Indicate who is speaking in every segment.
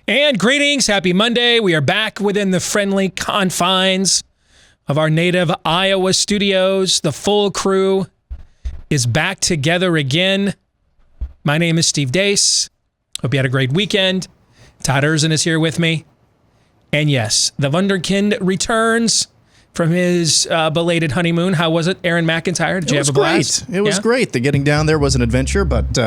Speaker 1: And greetings, happy Monday. We are back within the friendly confines of our native Iowa studios. The full crew is back together again. My name is Steve Deace. Hope you had a great weekend. Todd is here with me. And yes, the Wunderkind returns from his belated honeymoon. How was it, Aaron McIntyre? Did you have a blast?
Speaker 2: It was great. The getting down there was an adventure, but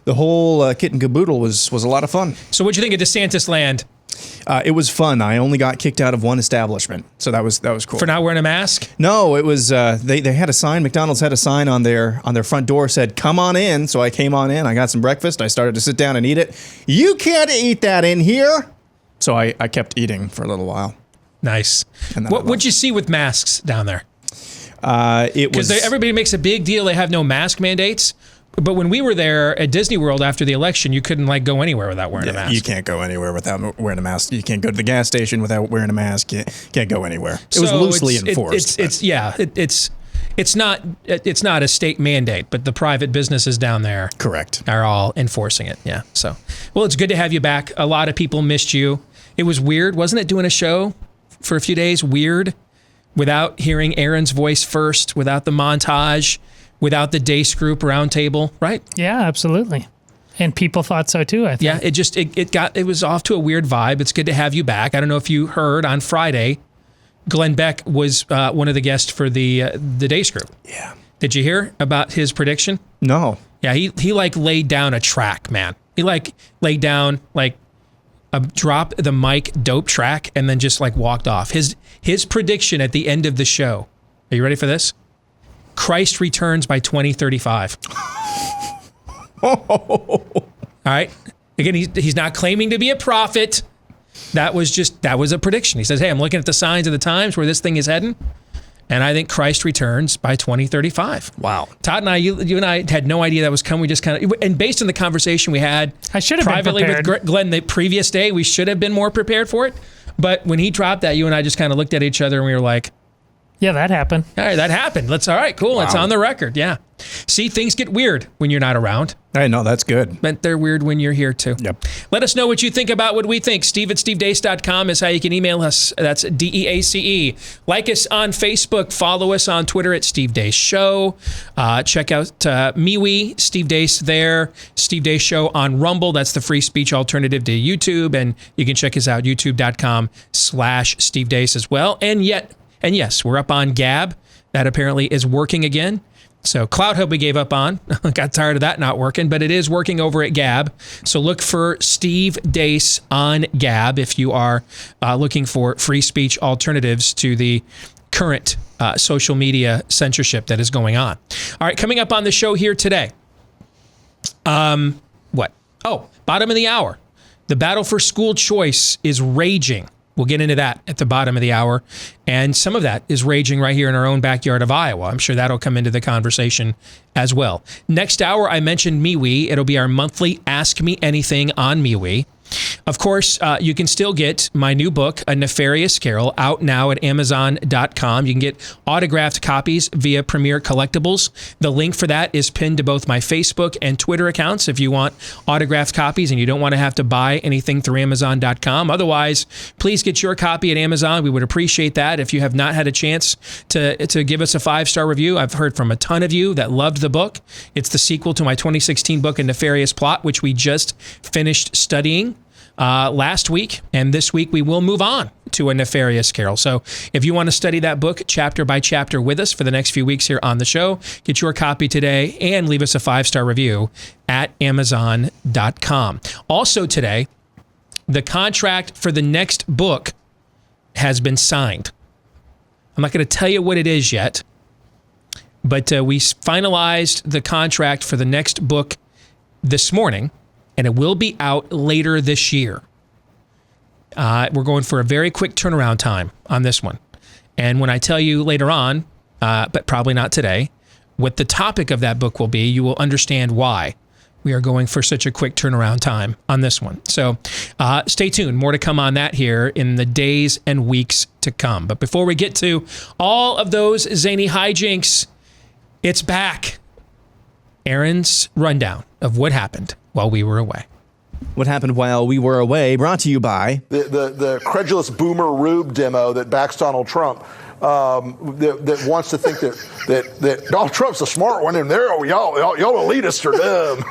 Speaker 2: the whole kit and caboodle was a lot of fun.
Speaker 1: So what'd you think of DeSantis land?
Speaker 2: It was fun. I only got kicked out of one establishment, so that was cool.
Speaker 1: For not wearing a mask?
Speaker 2: No, it was they had a sign. McDonald's had a sign on their front door said, "Come on in." So I came on in. I got some breakfast. I started to sit down and eat it. You can't eat that in here. So I kept eating for a little while.
Speaker 1: Nice. What'd you see with masks down there?
Speaker 2: Because
Speaker 1: everybody makes a big deal. They have no mask mandates. But when we were there at Disney World after the election, you couldn't go anywhere without wearing a mask.
Speaker 2: You can't go anywhere without wearing a mask. You can't go to the gas station without wearing a mask. You can't go anywhere. It was loosely enforced.
Speaker 1: It's not a state mandate, but the private businesses down there,
Speaker 2: correct,
Speaker 1: are all enforcing it. Yeah. So, well, it's good to have you back. A lot of people missed you. It was weird, wasn't it? Doing a show for a few days, weird, without hearing Aaron's voice first, without the montage. Without the Deace group roundtable, right?
Speaker 3: Yeah, absolutely. And people thought so too, I think.
Speaker 1: Yeah, it was off to a weird vibe. It's good to have you back. I don't know if you heard on Friday, Glenn Beck was one of the guests for the Deace group.
Speaker 2: Yeah.
Speaker 1: Did you hear about his prediction?
Speaker 2: No.
Speaker 1: Yeah, he laid down a track, man. He laid down a drop the mic dope track and then just walked off. His prediction at the end of the show. Are you ready for this? Christ returns by 2035. All right. Again, he's not claiming to be a prophet. That was a prediction. He says, hey, I'm looking at the signs of the times where this thing is heading, and I think Christ returns by 2035.
Speaker 2: Wow.
Speaker 1: Todd and I, you and I had no idea that was coming. We just and based on the conversation we had
Speaker 3: I should have
Speaker 1: privately
Speaker 3: been
Speaker 1: with Glenn the previous day, we should have been more prepared for it. But when he dropped that, you and I just kind of looked at each other and we were like,
Speaker 3: yeah, that happened.
Speaker 1: All right, that happened. All right, cool. Wow. It's on the record. Yeah. See, things get weird when you're not around.
Speaker 2: I know, that's good.
Speaker 1: But they're weird when you're here too.
Speaker 2: Yep.
Speaker 1: Let us know what you think about what we think. Steve@stevedeace.com is how you can email us. That's DEACE. Like us on Facebook. Follow us on Twitter at Steve Deace Show. Check out MeWe, Steve Deace there. Steve Deace Show on Rumble. That's the free speech alternative to YouTube. And you can check us out, youtube.com/Steve Deace as well. And yes, we're up on Gab. That apparently is working again. So Cloud Hub we gave up on. Got tired of that not working, but it is working over at Gab. So look for Steve Deace on Gab if you are looking for free speech alternatives to the current social media censorship that is going on. All right, coming up on the show here today. What? Oh, bottom of the hour. The battle for school choice is raging. We'll get into that at the bottom of the hour. And some of that is raging right here in our own backyard of Iowa. I'm sure that'll come into the conversation as well. Next hour, I mentioned MeWe. It'll be our monthly Ask Me Anything on MeWe. Of course, you can still get my new book, A Nefarious Carol, out now at Amazon.com. You can get autographed copies via Premier Collectibles. The link for that is pinned to both my Facebook and Twitter accounts if you want autographed copies and you don't want to have to buy anything through Amazon.com. Otherwise, please get your copy at Amazon. We would appreciate that. If you have not had a chance to give us a 5-star review, I've heard from a ton of you that loved the book. It's the sequel to my 2016 book, A Nefarious Plot, which we just finished studying last week, and this week we will move on to A Nefarious Carol. So if you want to study that book chapter by chapter with us for the next few weeks here on the show, get your copy today and leave us a 5-star review at Amazon.com. Also today, the contract for the next book has been signed. I'm not going to tell you what it is yet, but we finalized the contract for the next book this morning, and it will be out later this year. We're going for a very quick turnaround time on this one. And when I tell you later on, but probably not today, what the topic of that book will be, you will understand why we are going for such a quick turnaround time on this one. So stay tuned. More to come on that here in the days and weeks to come. But before we get to all of those zany hijinks, it's back. Aaron's rundown of what happened while we were away.
Speaker 2: What happened while we were away, brought to you by
Speaker 4: the credulous boomer Rube demo that backs Donald Trump, that wants to think that Donald Trump's the smart one, and y'all elitists are dumb.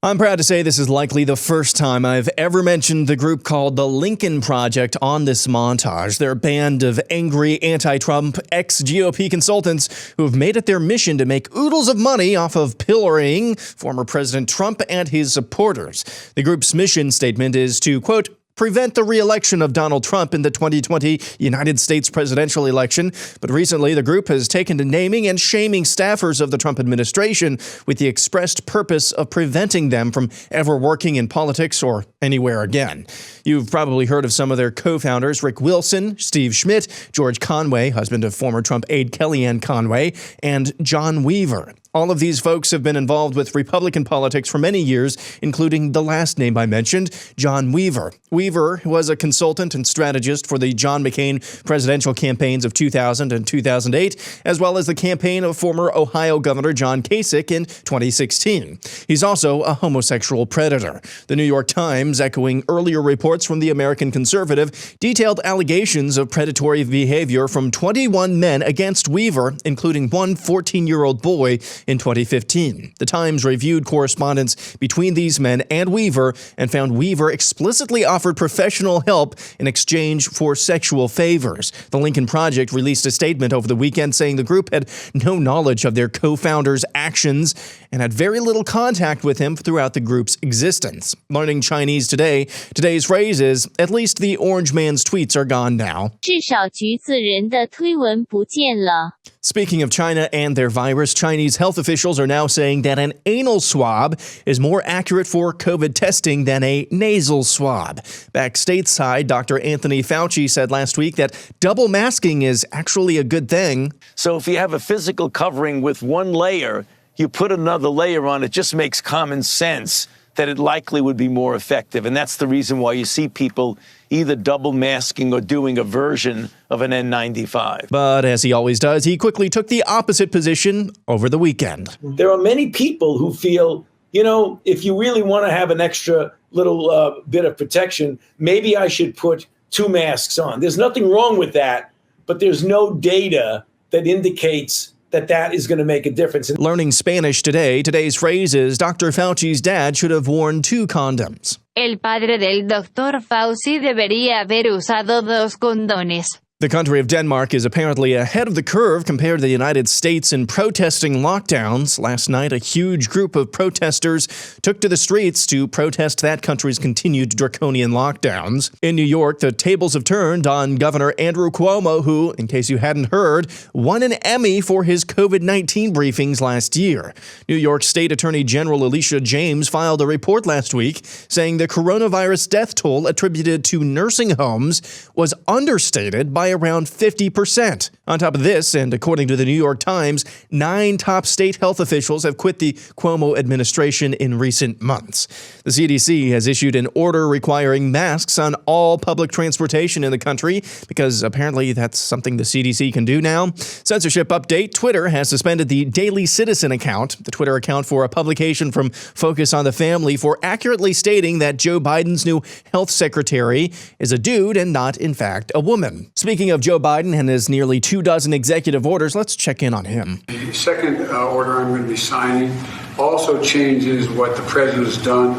Speaker 2: I'm proud to say this is likely the first time I've ever mentioned the group called the Lincoln Project on this montage. They're a band of angry anti-Trump ex-GOP consultants who have made it their mission to make oodles of money off of pillorying former President Trump and his supporters. The group's mission statement is to, quote, prevent the re-election of Donald Trump in the 2020 United States presidential election. But recently, the group has taken to naming and shaming staffers of the Trump administration with the expressed purpose of preventing them from ever working in politics or anywhere again. You've probably heard of some of their co-founders, Rick Wilson, Steve Schmidt, George Conway, husband of former Trump aide Kellyanne Conway, and John Weaver. All of these folks have been involved with Republican politics for many years, including the last name I mentioned, John Weaver. Weaver was a consultant and strategist for the John McCain presidential campaigns of 2000 and 2008, as well as the campaign of former Ohio Governor John Kasich in 2016. He's also a homosexual predator. The New York Times, echoing earlier reports from the American Conservative, detailed allegations of predatory behavior from 21 men against Weaver, including one 14-year-old boy in 2015. The Times reviewed correspondence between these men and Weaver and found Weaver explicitly offered professional help in exchange for sexual favors. The Lincoln Project released a statement over the weekend saying the group had no knowledge of their co-founder's actions and had very little contact with him throughout the group's existence. Learning Chinese today, today's phrase is, at least the orange man's tweets are gone now.
Speaker 5: 至少橘子人的推文不见了。
Speaker 2: Speaking of China and their virus, Chinese health officials are now saying that an anal swab is more accurate for COVID testing than a nasal swab. Back stateside, Dr. Anthony Fauci said last week that double masking is actually a good thing.
Speaker 6: So if you have a physical covering with one layer, you put another layer on, it just makes common sense that it likely would be more effective. And that's the reason why you see people either double masking or doing a version of an N95.
Speaker 2: But as he always does, he quickly took the opposite position over the weekend.
Speaker 7: There are many people who feel, you know, if you really want to have an extra little bit of protection, maybe I should put 2 masks on. There's nothing wrong with that, but there's no data that indicates that is going to make a difference.
Speaker 2: Learning Spanish today, today's phrase is Dr. Fauci's dad should have worn 2 condoms.
Speaker 5: El padre del doctor Fauci debería haber usado 2 condones.
Speaker 2: The country of Denmark is apparently ahead of the curve compared to the United States in protesting lockdowns. Last night, a huge group of protesters took to the streets to protest that country's continued draconian lockdowns. In New York, the tables have turned on Governor Andrew Cuomo, who, in case you hadn't heard, won an Emmy for his COVID-19 briefings last year. New York State Attorney General Alicia James filed a report last week saying the coronavirus death toll attributed to nursing homes was understated by around 50%. On top of this, and according to the New York Times, 9 top state health officials have quit the Cuomo administration in recent months. The CDC has issued an order requiring masks on all public transportation in the country because apparently that's something the CDC can do now. Censorship update, Twitter has suspended the Daily Citizen account, the Twitter account for a publication from Focus on the Family, for accurately stating that Joe Biden's new health secretary is a dude and not, in fact, a woman. Speaking of Joe Biden and his nearly 24 executive orders, let's check in on him.
Speaker 8: The second order I'm going to be signing also changes what the president has done,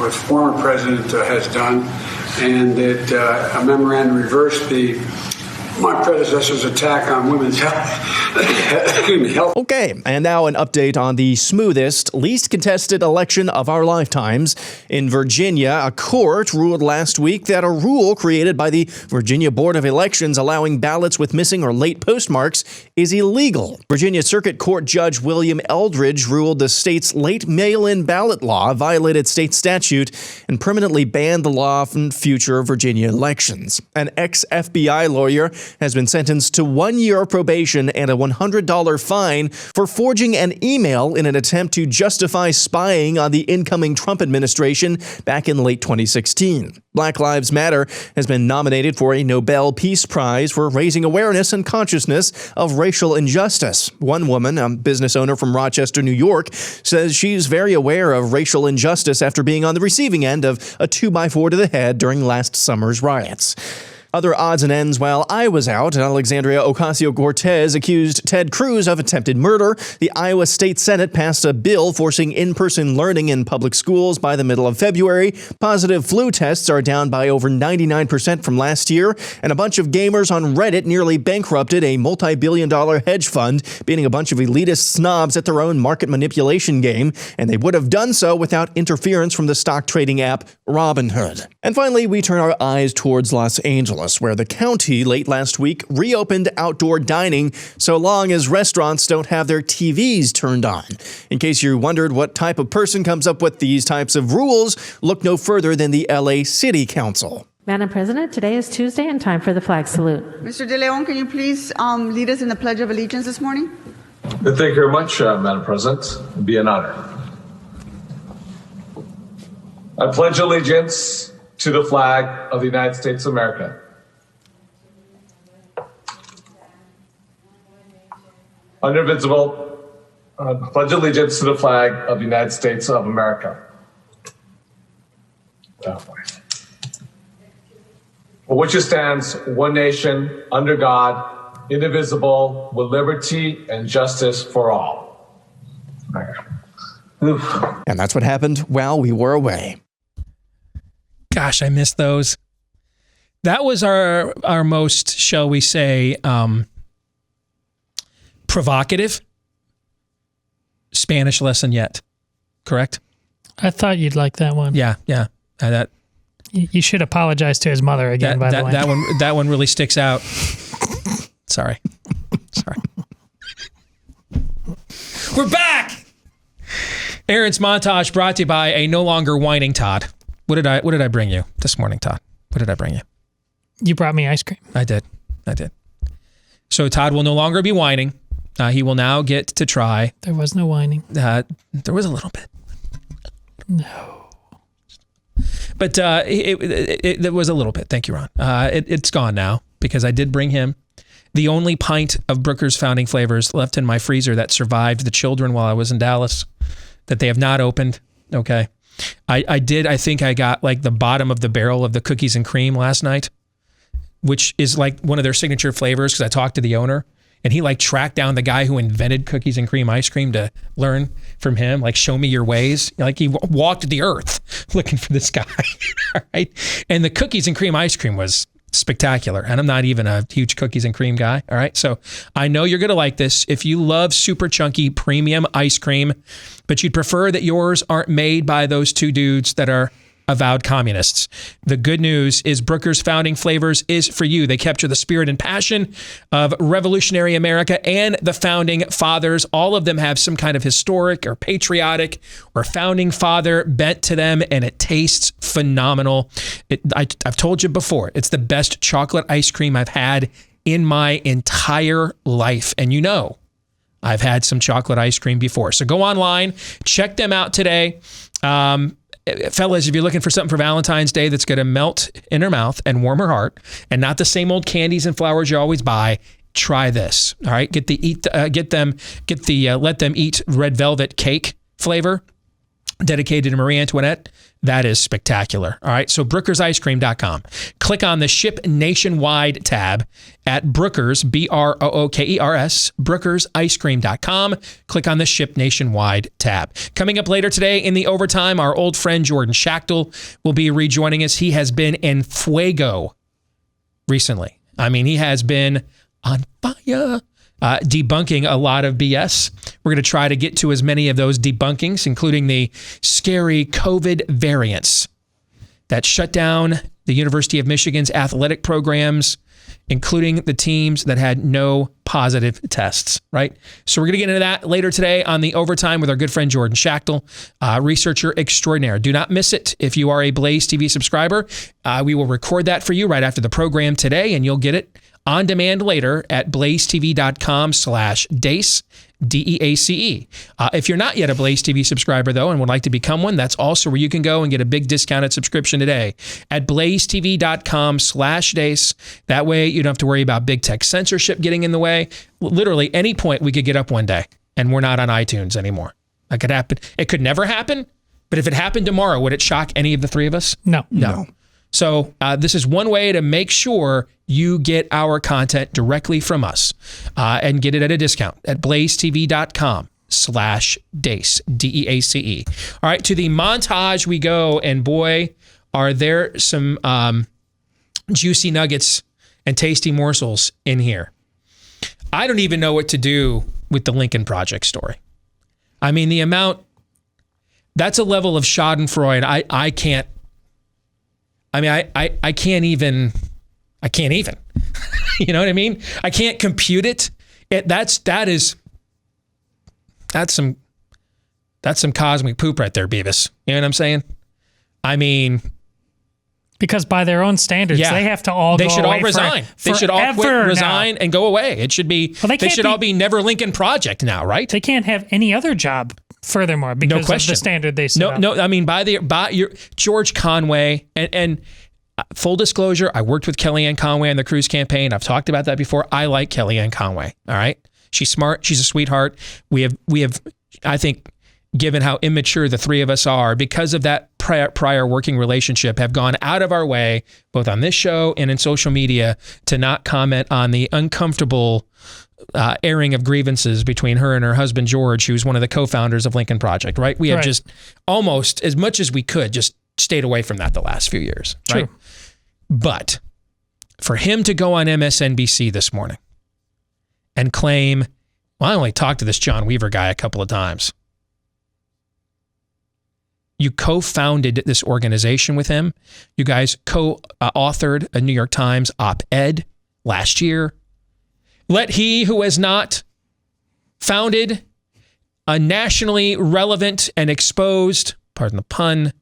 Speaker 8: what former president has done, and that a memorandum reversed my predecessor's attack on women's health.
Speaker 2: Okay, and now an update on the smoothest, least contested election of our lifetimes. In Virginia, a court ruled last week that a rule created by the Virginia Board of Elections allowing ballots with missing or late postmarks is illegal. Virginia Circuit Court Judge William Eldridge ruled the state's late mail-in ballot law violated state statute and permanently banned the law from future Virginia elections. An ex-FBI lawyer has been sentenced to 1 year of probation and a $100 fine for forging an email in an attempt to justify spying on the incoming Trump administration back in late 2016. Black Lives Matter has been nominated for a Nobel Peace Prize for raising awareness and consciousness of racial injustice. One woman, a business owner from Rochester, New York, says she's very aware of racial injustice after being on the receiving end of a 2x4 to the head during last summer's riots. Other odds and ends while I was out, Alexandria Ocasio-Cortez accused Ted Cruz of attempted murder. The Iowa State Senate passed a bill forcing in-person learning in public schools by the middle of February. Positive flu tests are down by over 99% from last year. And a bunch of gamers on Reddit nearly bankrupted a multi-billion-dollar hedge fund, beating a bunch of elitist snobs at their own market manipulation game. And they would have done so without interference from the stock trading app Robinhood. And finally, we turn our eyes towards Los Angeles, where the county late last week reopened outdoor dining so long as restaurants don't have their TVs turned on. In case you wondered what type of person comes up with these types of rules, look no further than the LA City Council.
Speaker 9: Madam President, today is Tuesday and time for the flag salute.
Speaker 10: Mr. De Leon, can you please lead us in the Pledge of Allegiance this morning?
Speaker 11: Thank you very much, Madam President. It'd be an honor. I pledge allegiance to the flag of the United States of America, indivisible, pledge allegiance to the flag of the United States of America. For which it stands, one nation, under God, indivisible, with liberty and justice for all.
Speaker 2: And that's what happened while we were away.
Speaker 1: Gosh, I missed those. That was our most, shall we say, provocative Spanish lesson yet. Correct?
Speaker 3: I thought you'd like that one.
Speaker 1: Yeah. That
Speaker 3: you should apologize to his mother again. By the way,
Speaker 1: that one really sticks out. Sorry. We're back. Aaron's montage brought to you by a no longer whining Todd. What did I bring you this morning, Todd? What did I bring you?
Speaker 3: You brought me ice cream.
Speaker 1: I did. So Todd will no longer be whining. He will now get to try.
Speaker 3: There was no whining.
Speaker 1: There was a little bit.
Speaker 3: No.
Speaker 1: But it was a little bit. Thank you, Ron. It's gone now because I did bring him the only pint of Brooker's Founding Flavors left in my freezer that survived the children while I was in Dallas that they have not opened. Okay. I think I got like the bottom of the barrel of the cookies and cream last night, which is like one of their signature flavors because I talked to the owner and he like tracked down the guy who invented cookies and cream ice cream to learn from him, like show me your ways. Like he walked the earth looking for this guy. All right. And the cookies and cream ice cream was spectacular. And I'm not even a huge cookies and cream guy. All right. So I know you're going to like this. If you love super chunky premium ice cream, but you'd prefer that yours aren't made by those two dudes that are avowed communists. The good news is Brooker's Founding Flavors is for you. They capture the spirit and passion of revolutionary America and the founding fathers. All of them have some kind of historic or patriotic or founding father bent to them, and it tastes phenomenal. I've told you before, it's the best chocolate ice cream I've had in my entire life. And you know, I've had some chocolate ice cream before. So go online, check them out today. Fellas, if you're looking for something for Valentine's Day that's going to melt in her mouth and warm her heart and not the same old candies and flowers you always buy, try this. All right. Get the Let Them Eat red velvet cake flavor dedicated to Marie Antoinette. That is spectacular. All right. So brookersicecream.com. Click on the Ship Nationwide tab at Brookers, Brookers, brookersicecream.com. Click on the Ship Nationwide tab. Coming up later today in the overtime, our old friend Jordan Schachtel will be rejoining us. He has been in fuego recently. I mean, he has been on fire. Debunking a lot of BS. We're going to try to get to as many of those debunkings, including the scary COVID variants that shut down the University of Michigan's athletic programs, including the teams that had no positive tests, right? So we're going to get into that later today on the overtime with our good friend Jordan Schachtel, researcher extraordinaire. Do not miss it. If you are a Blaze TV subscriber, we will record that for you right after the program today, and you'll get it on demand later at blazetv.com/Deace, DEACE. If you're not yet a Blaze TV subscriber, though, and would like to become one, that's also where you can go and get a big discounted subscription today at blazetv.com/Deace. That way, you don't have to worry about big tech censorship getting in the way. Literally, any point we could get up one day and we're not on iTunes anymore. That could happen. It could never happen, but if it happened tomorrow, would it shock any of the three of us?
Speaker 3: No.
Speaker 1: So this is one way to make sure you get our content directly from us and get it at a discount at blazetv.com/Deace, DEACE. All right, to the montage we go, and boy, are there some juicy nuggets and tasty morsels in here. I don't even know what to do with the Lincoln Project story. I mean, the amount, that's a level of schadenfreude I can't. I mean, I can't even, you know what I mean? I can't compute it. That's some cosmic poop right there, Beavis. You know what I'm saying? I mean,
Speaker 3: because by their own standards, they have to all
Speaker 1: they should all resign. They should all quit, resign,
Speaker 3: now.
Speaker 1: And go away. It should be, they should all be Never Lincoln Project now, right?
Speaker 3: They can't have any other job. Furthermore, because of the standard they set up.
Speaker 1: No, I mean, by your George Conway, and full disclosure, I worked with Kellyanne Conway on the Cruz campaign. I've talked about that before. I like Kellyanne Conway. All right, she's smart. She's a sweetheart. We have, I think, given how immature the three of us are, because of that prior working relationship, have gone out of our way, both on this show and in social media, to not comment on the uncomfortable airing of grievances between her and her husband, George, who's one of the co-founders of Lincoln Project, right? We have just almost, as much as we could, just stayed away from that the last few years, right? True. But for him to go on MSNBC this morning and claim, well, I only talked to this John Weaver guy a couple of times. You co-founded this organization with him. You guys co-authored a New York Times op-ed last year. Let he who has not founded a nationally relevant and exposed, pardon the pun,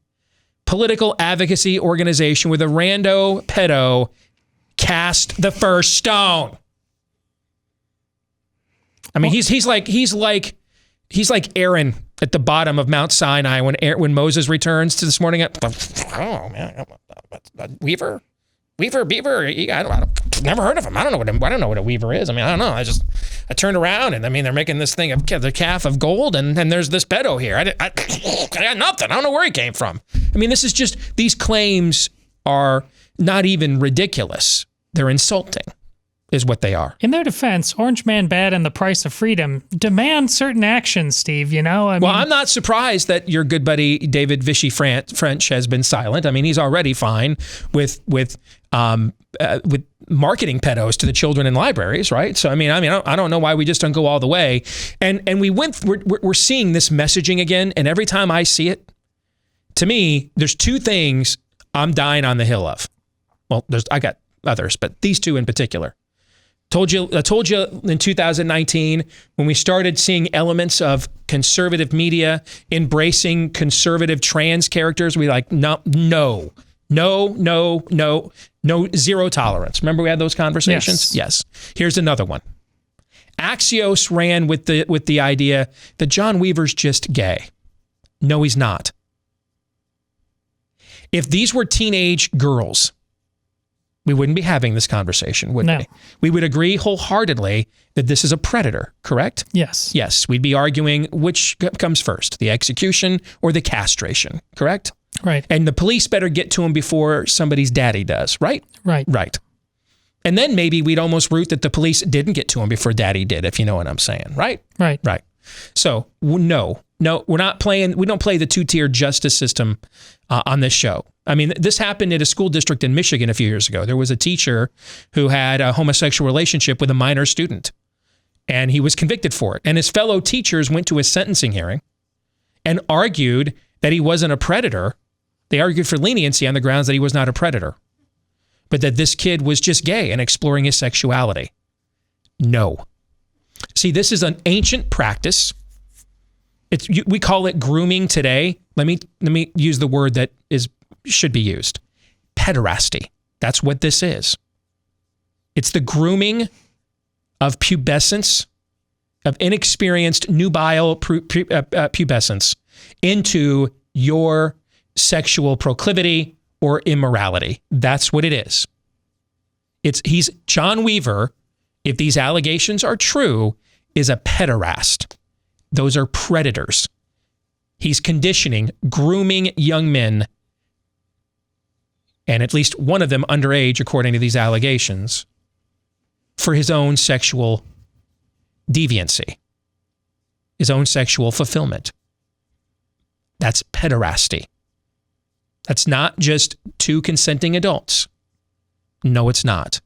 Speaker 1: political advocacy organization with a rando pedo cast the first stone. I mean, he's like Aaron at the bottom of Mount Sinai when Moses returns to this morning. Oh man, Weaver, Beaver. I've never heard of him. I don't know what a Weaver is. I mean, I don't know. I turned around and I mean, they're making this thing of the calf of gold, and there's this pedo here. I got nothing. I don't know where he came from. I mean, this is just, these claims are not even ridiculous. They're insulting, is what they are.
Speaker 3: In their defense, Orange Man Bad and the Price of Freedom demand certain actions, Steve, you know? I mean,
Speaker 1: I'm not surprised that your good buddy David Vichy French has been silent. I mean, he's already fine with marketing pedos to the children in libraries, right? So, I mean, I don't know why we just don't go all the way. And we're seeing this messaging again, and every time I see it, to me, there's two things I'm dying on the hill of. Well, I got others, but these two in particular. I told you in 2019 when we started seeing elements of conservative media embracing conservative trans characters, we like, no, zero tolerance. Remember we had those conversations? Yes. Here's another one. Axios ran with the idea that John Weaver's just gay. No, he's not. If these were teenage girls, we wouldn't be having this conversation, would we? We would agree wholeheartedly that this is a predator, correct?
Speaker 3: Yes.
Speaker 1: Yes. We'd be arguing which comes first, the execution or the castration, correct?
Speaker 3: Right.
Speaker 1: And the police better get to him before somebody's daddy does, right?
Speaker 3: Right.
Speaker 1: Right. And then maybe we'd almost root that the police didn't get to him before daddy did, if you know what I'm saying, right?
Speaker 3: Right.
Speaker 1: Right. So, no, we're not playing, we don't play the two-tier justice system on this show. I mean, this happened at a school district in Michigan a few years ago. There was a teacher who had a homosexual relationship with a minor student, and he was convicted for it. And his fellow teachers went to a sentencing hearing and argued that he wasn't a predator. They argued for leniency on the grounds that he was not a predator, but that this kid was just gay and exploring his sexuality. No. See, this is an ancient practice. We call it grooming today. Let me use the word that should be used. Pederasty. That's what this is. It's the grooming of pubescence, of inexperienced nubile pubescence into your sexual proclivity or immorality. That's what it is. He's John Weaver, if these allegations are true, is a pederast. Those are predators. He's conditioning, grooming young men, and at least one of them underage, according to these allegations, for his own sexual deviancy, his own sexual fulfillment. That's pederasty. That's not just two consenting adults. No, it's not.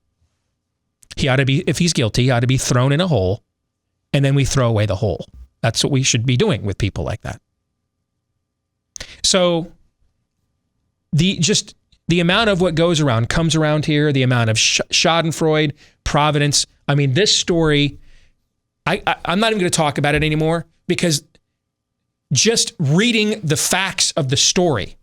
Speaker 1: He ought to be, if he's guilty, he ought to be thrown in a hole, and then we throw away the hole. That's what we should be doing with people like that. So the amount of what goes around comes around here, the amount of schadenfreude, Providence. I mean, this story, I'm not even going to talk about it anymore because just reading the facts of the story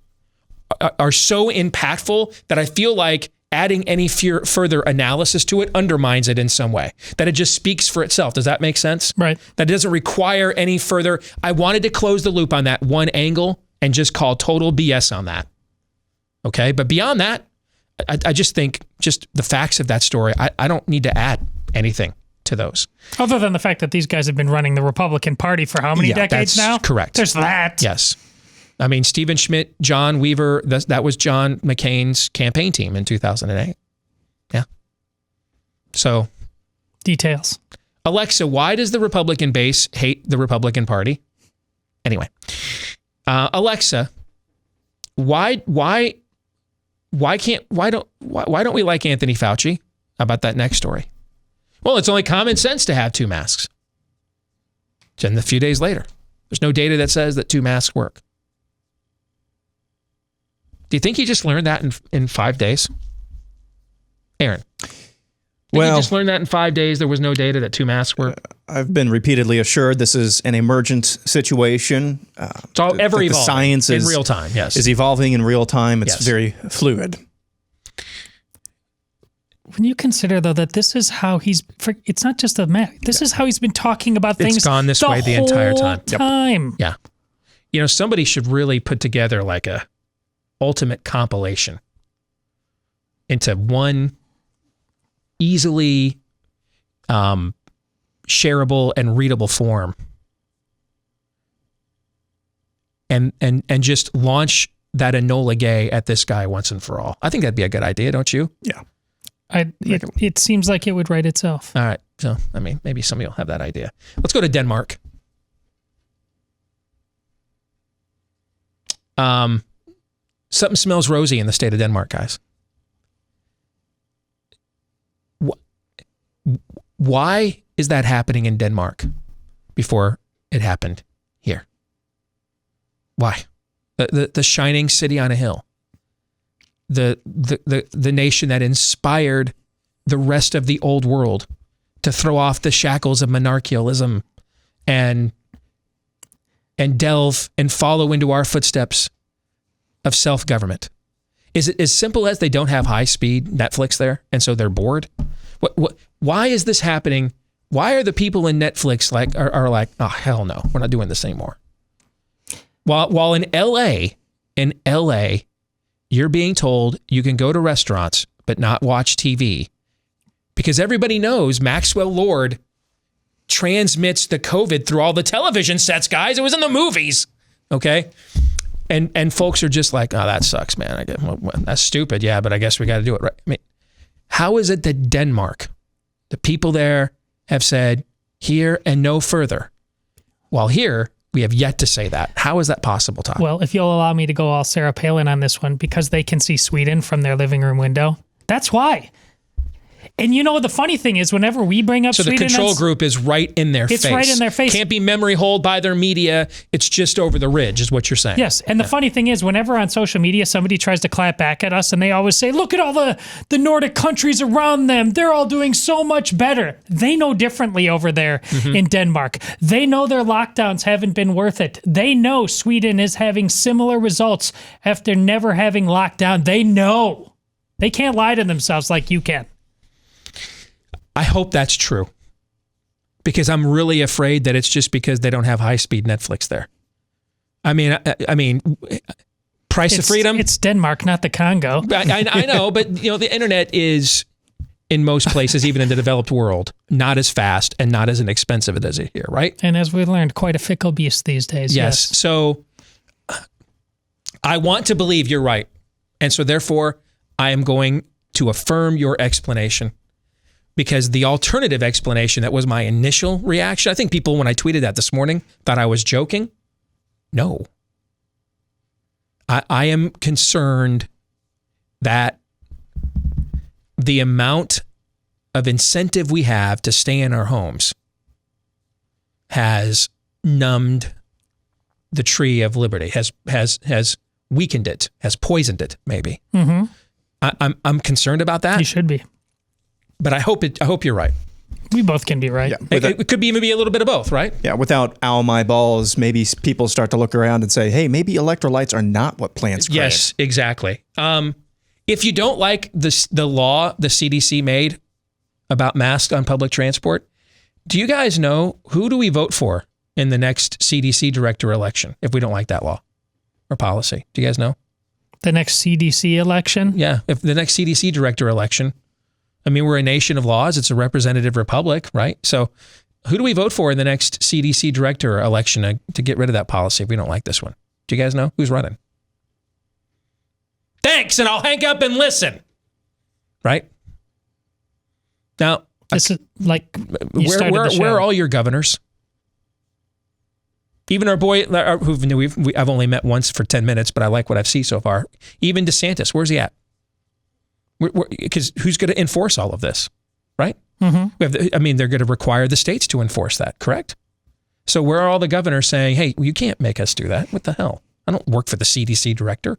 Speaker 1: are so impactful that I feel like adding any further analysis to it undermines it in some way, that it just speaks for itself. Does that make sense?
Speaker 3: Right.
Speaker 1: That it doesn't require any further. I wanted to close the loop on that one angle and just call total BS on that. Okay. But beyond that, I just think just the facts of that story, I don't need to add anything to those.
Speaker 3: Other than the fact that these guys have been running the Republican Party for how many decades now?
Speaker 1: Correct.
Speaker 3: There's that.
Speaker 1: Yes. I mean, Stephen Schmidt, John Weaver, that was John McCain's campaign team in 2008. Yeah. So.
Speaker 3: Details.
Speaker 1: Alexa, why does the Republican base hate the Republican Party? Anyway. Alexa, why don't we like Anthony Fauci? How about that next story? Well, it's only common sense to have 2 masks. Then a few days later, there's no data that says that 2 masks work. Do you think he just learned that in 5 days? Aaron. Did he just learn that in 5 days there was no data that 2 masks work?
Speaker 2: I've been repeatedly assured this is an emergent situation.
Speaker 1: It's all ever evolving.
Speaker 2: The science
Speaker 1: in real time, yes.
Speaker 2: is evolving in real time. It's very fluid.
Speaker 3: When you consider, though, that this is how it's not just a mask. This is how he's been talking about things.
Speaker 1: It's gone this way the entire time.
Speaker 3: Time.
Speaker 1: Yeah. You know, somebody should really put together like a ultimate compilation into one easily shareable and readable form, and just launch that Enola Gay at this guy once and for all. I think that'd be a good idea, don't you?
Speaker 2: Yeah.
Speaker 3: It seems like it would write itself.
Speaker 1: All right. So, I mean, maybe somebody will have that idea. Let's go to Denmark. Something smells rosy in the state of Denmark, guys. Why is that happening in Denmark before it happened here? Why? The shining city on a hill. The nation that inspired the rest of the old world to throw off the shackles of monarchialism and delve and follow into our footsteps of self-government. Is it as simple as they don't have high-speed Netflix there, and so they're bored? Why is this happening? Why are the people in Netflix are like, oh, hell no, we're not doing this anymore? While in LA, you're being told you can go to restaurants but not watch TV because everybody knows Maxwell Lord transmits the COVID through all the television sets, guys. It was in the movies, okay? And folks are just like, oh, that sucks, man. That's stupid, yeah, but I guess we got to do it, right? I mean, how is it that Denmark, the people there have said here and no further, while here we have yet to say that? How is that possible, Todd?
Speaker 3: Well, if you'll allow me to go all Sarah Palin on this one, because they can see Sweden from their living room window. That's why. And you know, the funny thing is, whenever we bring up Sweden...
Speaker 1: So the control group is right in their face.
Speaker 3: It's right in their face.
Speaker 1: Can't be memory holed by their media. It's just over the ridge, is what you're saying.
Speaker 3: Yes, and the funny thing is, whenever on social media somebody tries to clap back at us, and they always say, look at all the Nordic countries around them. They're all doing so much better. They know differently over there in Denmark. They know their lockdowns haven't been worth it. They know Sweden is having similar results after never having lockdown. They know. They can't lie to themselves like you can.
Speaker 1: I hope that's true, because I'm really afraid that it's just because they don't have high-speed Netflix there. I mean, price of freedom.
Speaker 3: It's Denmark, not the Congo.
Speaker 1: I know, but the internet is, in most places, even in the developed world, not as fast and not as inexpensive as it is here, right?
Speaker 3: And as we learned, quite a fickle beast these days.
Speaker 1: Yes. So I want to believe you're right. And so therefore, I am going to affirm your explanation, because the alternative explanation that was my initial reaction, I think people, when I tweeted that this morning, thought I was joking. No. I am concerned that the amount of incentive we have to stay in our homes has numbed the tree of liberty, has weakened it, has poisoned it, maybe.
Speaker 3: Mm-hmm.
Speaker 1: I'm concerned about that.
Speaker 3: You should be.
Speaker 1: But I hope you're right.
Speaker 3: We both can be right.
Speaker 1: Yeah, it could even be a little bit of both, right?
Speaker 2: Yeah, without ow my balls, maybe people start to look around and say, hey, maybe electrolytes are not what plants crave.
Speaker 1: Yes, exactly. If you don't like the law the CDC made about masks on public transport, do you guys know, who do we vote for in the next CDC director election if we don't like that law or policy? Do you guys know?
Speaker 3: The next CDC election?
Speaker 1: Yeah, if the next CDC director election. I mean, we're a nation of laws. It's a representative republic, right? So who do we vote for in the next CDC director election to get rid of that policy if we don't like this one? Do you guys know who's running? Thanks, and I'll hang up and listen. Right? Now,
Speaker 3: this is like,
Speaker 1: where are all your governors? Even our boy, I've only met once for 10 minutes, but I like what I've seen so far. Even DeSantis, where's he at? Because who's going to enforce all of this, right?
Speaker 3: Mm-hmm.
Speaker 1: They're going to require the states to enforce that, correct? So where are all the governors saying, hey, you can't make us do that? What the hell? I don't work for the CDC director.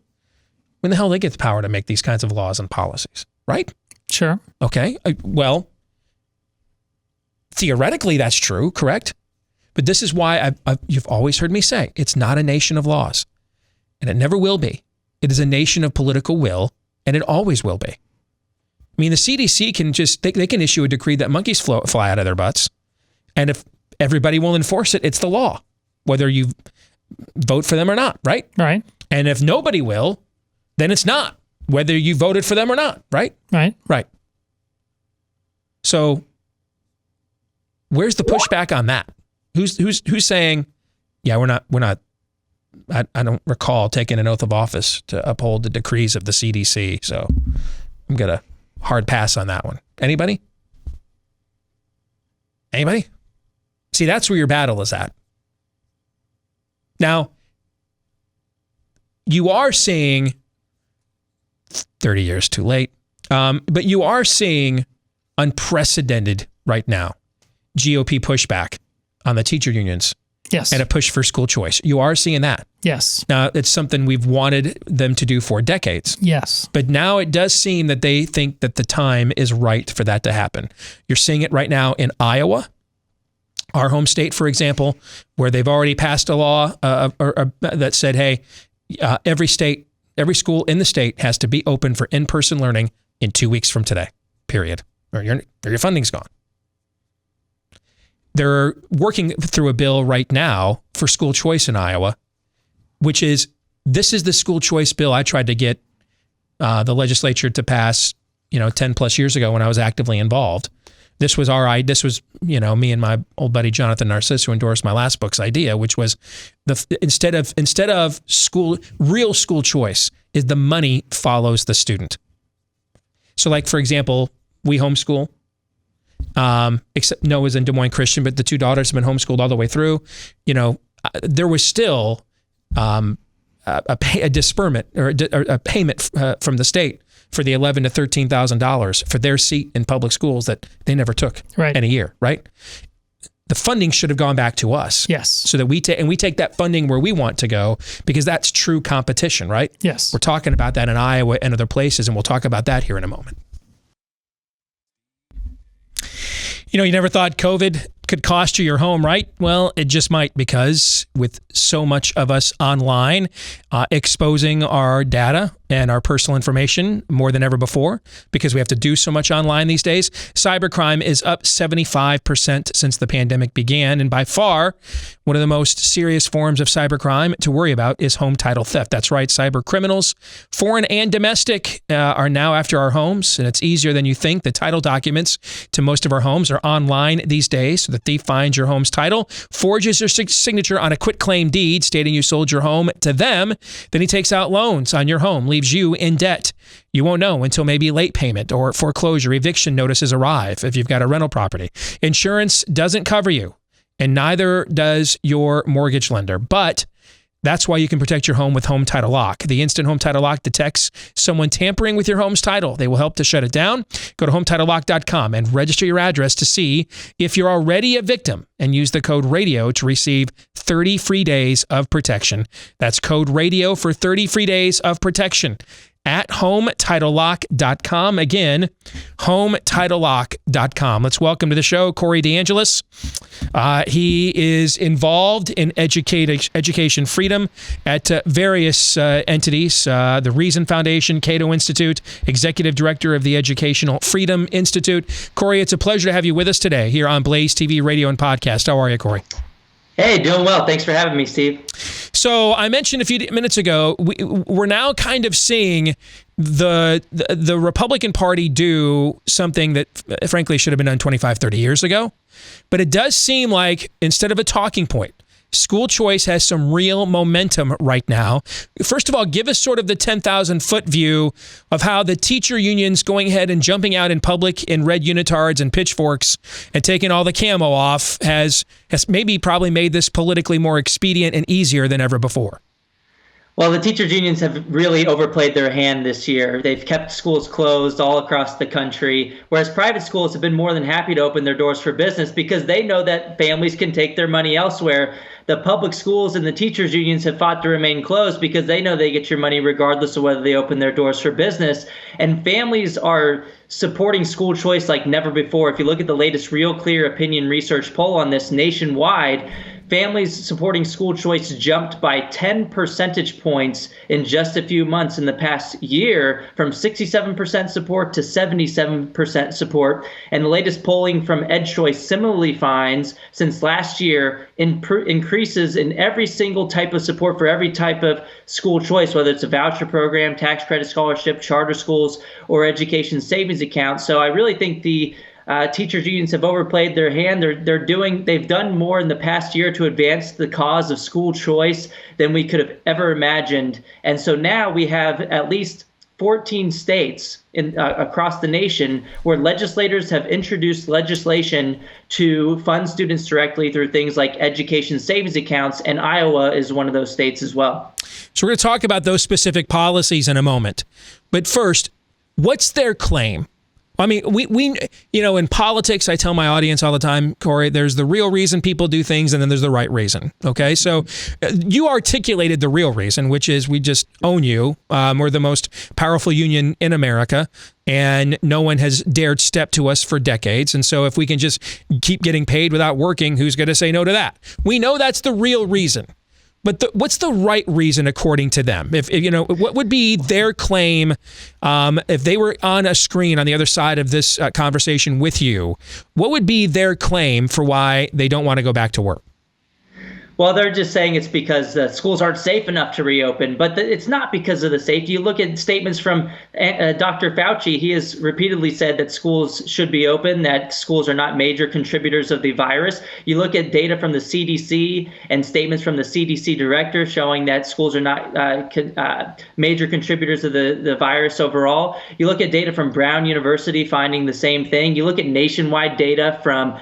Speaker 1: When the hell they get the power to make these kinds of laws and policies, right?
Speaker 3: Sure.
Speaker 1: Okay. Well, theoretically, that's true, correct? But this is why you've always heard me say, it's not a nation of laws, and it never will be. It is a nation of political will, and it always will be. I mean, the CDC can they can issue a decree that monkeys fly out of their butts. And if everybody will enforce it, it's the law, whether you vote for them or not, right?
Speaker 3: Right.
Speaker 1: And if nobody will, then it's not, whether you voted for them or not, right?
Speaker 3: Right.
Speaker 1: Right. So where's the pushback on that? Who's saying, yeah, we're not, I don't recall taking an oath of office to uphold the decrees of the CDC, so I'm going to hard pass on that one. Anybody? Anybody? See, that's where your battle is at. Now, you are seeing 30 years too late, but you are seeing unprecedented right now GOP pushback on the teacher unions.
Speaker 3: Yes.
Speaker 1: And a push for school choice. You are seeing that.
Speaker 3: Yes.
Speaker 1: Now, it's something we've wanted them to do for decades.
Speaker 3: Yes.
Speaker 1: But now it does seem that they think that the time is right for that to happen. You're seeing it right now in Iowa, our home state, for example, where they've already passed a law that said, hey, every school in the state has to be open for in-person learning in 2 weeks from today, period. Or your funding's gone. They're working through a bill right now for school choice in Iowa, which is, this is the school choice bill I tried to get the legislature to pass, 10 plus years ago when I was actively involved. This was me and my old buddy Jonathan Narciss, who endorsed my last book's idea, which was instead of real school choice is the money follows the student. So like, for example, we homeschool. Except Noah's in Des Moines Christian, but the two daughters have been homeschooled all the way through. There was still a disbursement or a payment from the state for the $11,000 to $13,000 for their seat in public schools that they never took in a year, right? The funding should have gone back to us.
Speaker 3: Yes.
Speaker 1: So that we take that funding where we want to go, because that's true competition, right?
Speaker 3: Yes.
Speaker 1: We're talking about that in Iowa and other places, and we'll talk about that here in a moment. You never thought COVID could cost you your home, right? Well, it just might, because with so much of us online, exposing our data and our personal information more than ever before because we have to do so much online these days. Cybercrime is up 75% since the pandemic began. And by far, one of the most serious forms of cybercrime to worry about is home title theft. That's right. Cyber criminals, foreign and domestic, are now after our homes. And it's easier than you think. The title documents to most of our homes are online these days. So the thief finds your home's title, forges your signature on a quitclaim deed stating you sold your home to them. Then he takes out loans on your home, leaves you in debt. You won't know until maybe late payment or foreclosure, eviction notices arrive if you've got a rental property. Insurance doesn't cover you, and neither does your mortgage lender. But that's why you can protect your home with Home Title Lock. The instant Home Title Lock detects someone tampering with your home's title. They will help to shut it down. Go to HometitleLock.com and register your address to see if you're already a victim and use the code RADIO to receive 30 free days of protection. That's code RADIO for 30 free days of protection at HometitleLock.com. Again, HometitleLock.com. Let's welcome to the show Corey DeAngelis. He is involved in education freedom at various entities, the Reason Foundation, Cato Institute, Executive Director of the Educational Freedom Institute. Corey, it's a pleasure to have you with us today here on Blaze TV, radio, and podcast. How are you, Corey?
Speaker 12: Hey, doing well. Thanks for having me, Steve.
Speaker 1: So I mentioned a few minutes ago, we're now kind of seeing the Republican Party do something that, frankly, should have been done 25, 30 years ago. But it does seem like instead of a talking point, school choice has some real momentum right now. First of all, give us sort of the 10,000-foot view of how the teacher unions going ahead and jumping out in public in red unitards and pitchforks and taking all the camo off has maybe probably made this politically more expedient and easier than ever before.
Speaker 12: Well, the teachers unions have really overplayed their hand this year. They've kept schools closed all across the country, whereas private schools have been more than happy to open their doors for business because they know that families can take their money elsewhere. The public schools and the teachers unions have fought to remain closed because they know they get your money regardless of whether they open their doors for business. And families are supporting school choice like never before. If you look at the latest Real Clear Opinion Research poll on this nationwide, families supporting school choice jumped by 10 percentage points in just a few months in the past year, from 67% support to 77% support. And the latest polling from EdChoice similarly finds, since last year, increases in every single type of support for every type of school choice, whether it's a voucher program, tax credit scholarship, charter schools, or education savings account. So I really think the teachers unions have overplayed their hand. They've done more in the past year to advance the cause of school choice than we could have ever imagined. And so now we have at least 14 states across the nation where legislators have introduced legislation to fund students directly through things like education savings accounts, and Iowa is one of those states as well.
Speaker 1: So we're going to talk about those specific policies in a moment. But first, what's their claim? I mean, we in politics, I tell my audience all the time, Corey, there's the real reason people do things and then there's the right reason. Okay, so you articulated the real reason, which is we just own you. We're the most powerful union in America and no one has dared step to us for decades. And so if we can just keep getting paid without working, who's going to say no to that? We know that's the real reason. But what's the right reason according to them? If what would be their claim if they were on a screen on the other side of this conversation with you? What would be their claim for why they don't want to go back to work?
Speaker 12: Well, they're just saying it's because schools aren't safe enough to reopen, but it's not because of the safety. You look at statements from Dr. Fauci. He has repeatedly said that schools should be open, that schools are not major contributors of the virus. You look at data from the CDC and statements from the CDC director showing that schools are not major contributors of the virus overall. You look at data from Brown University finding the same thing. You look at nationwide data from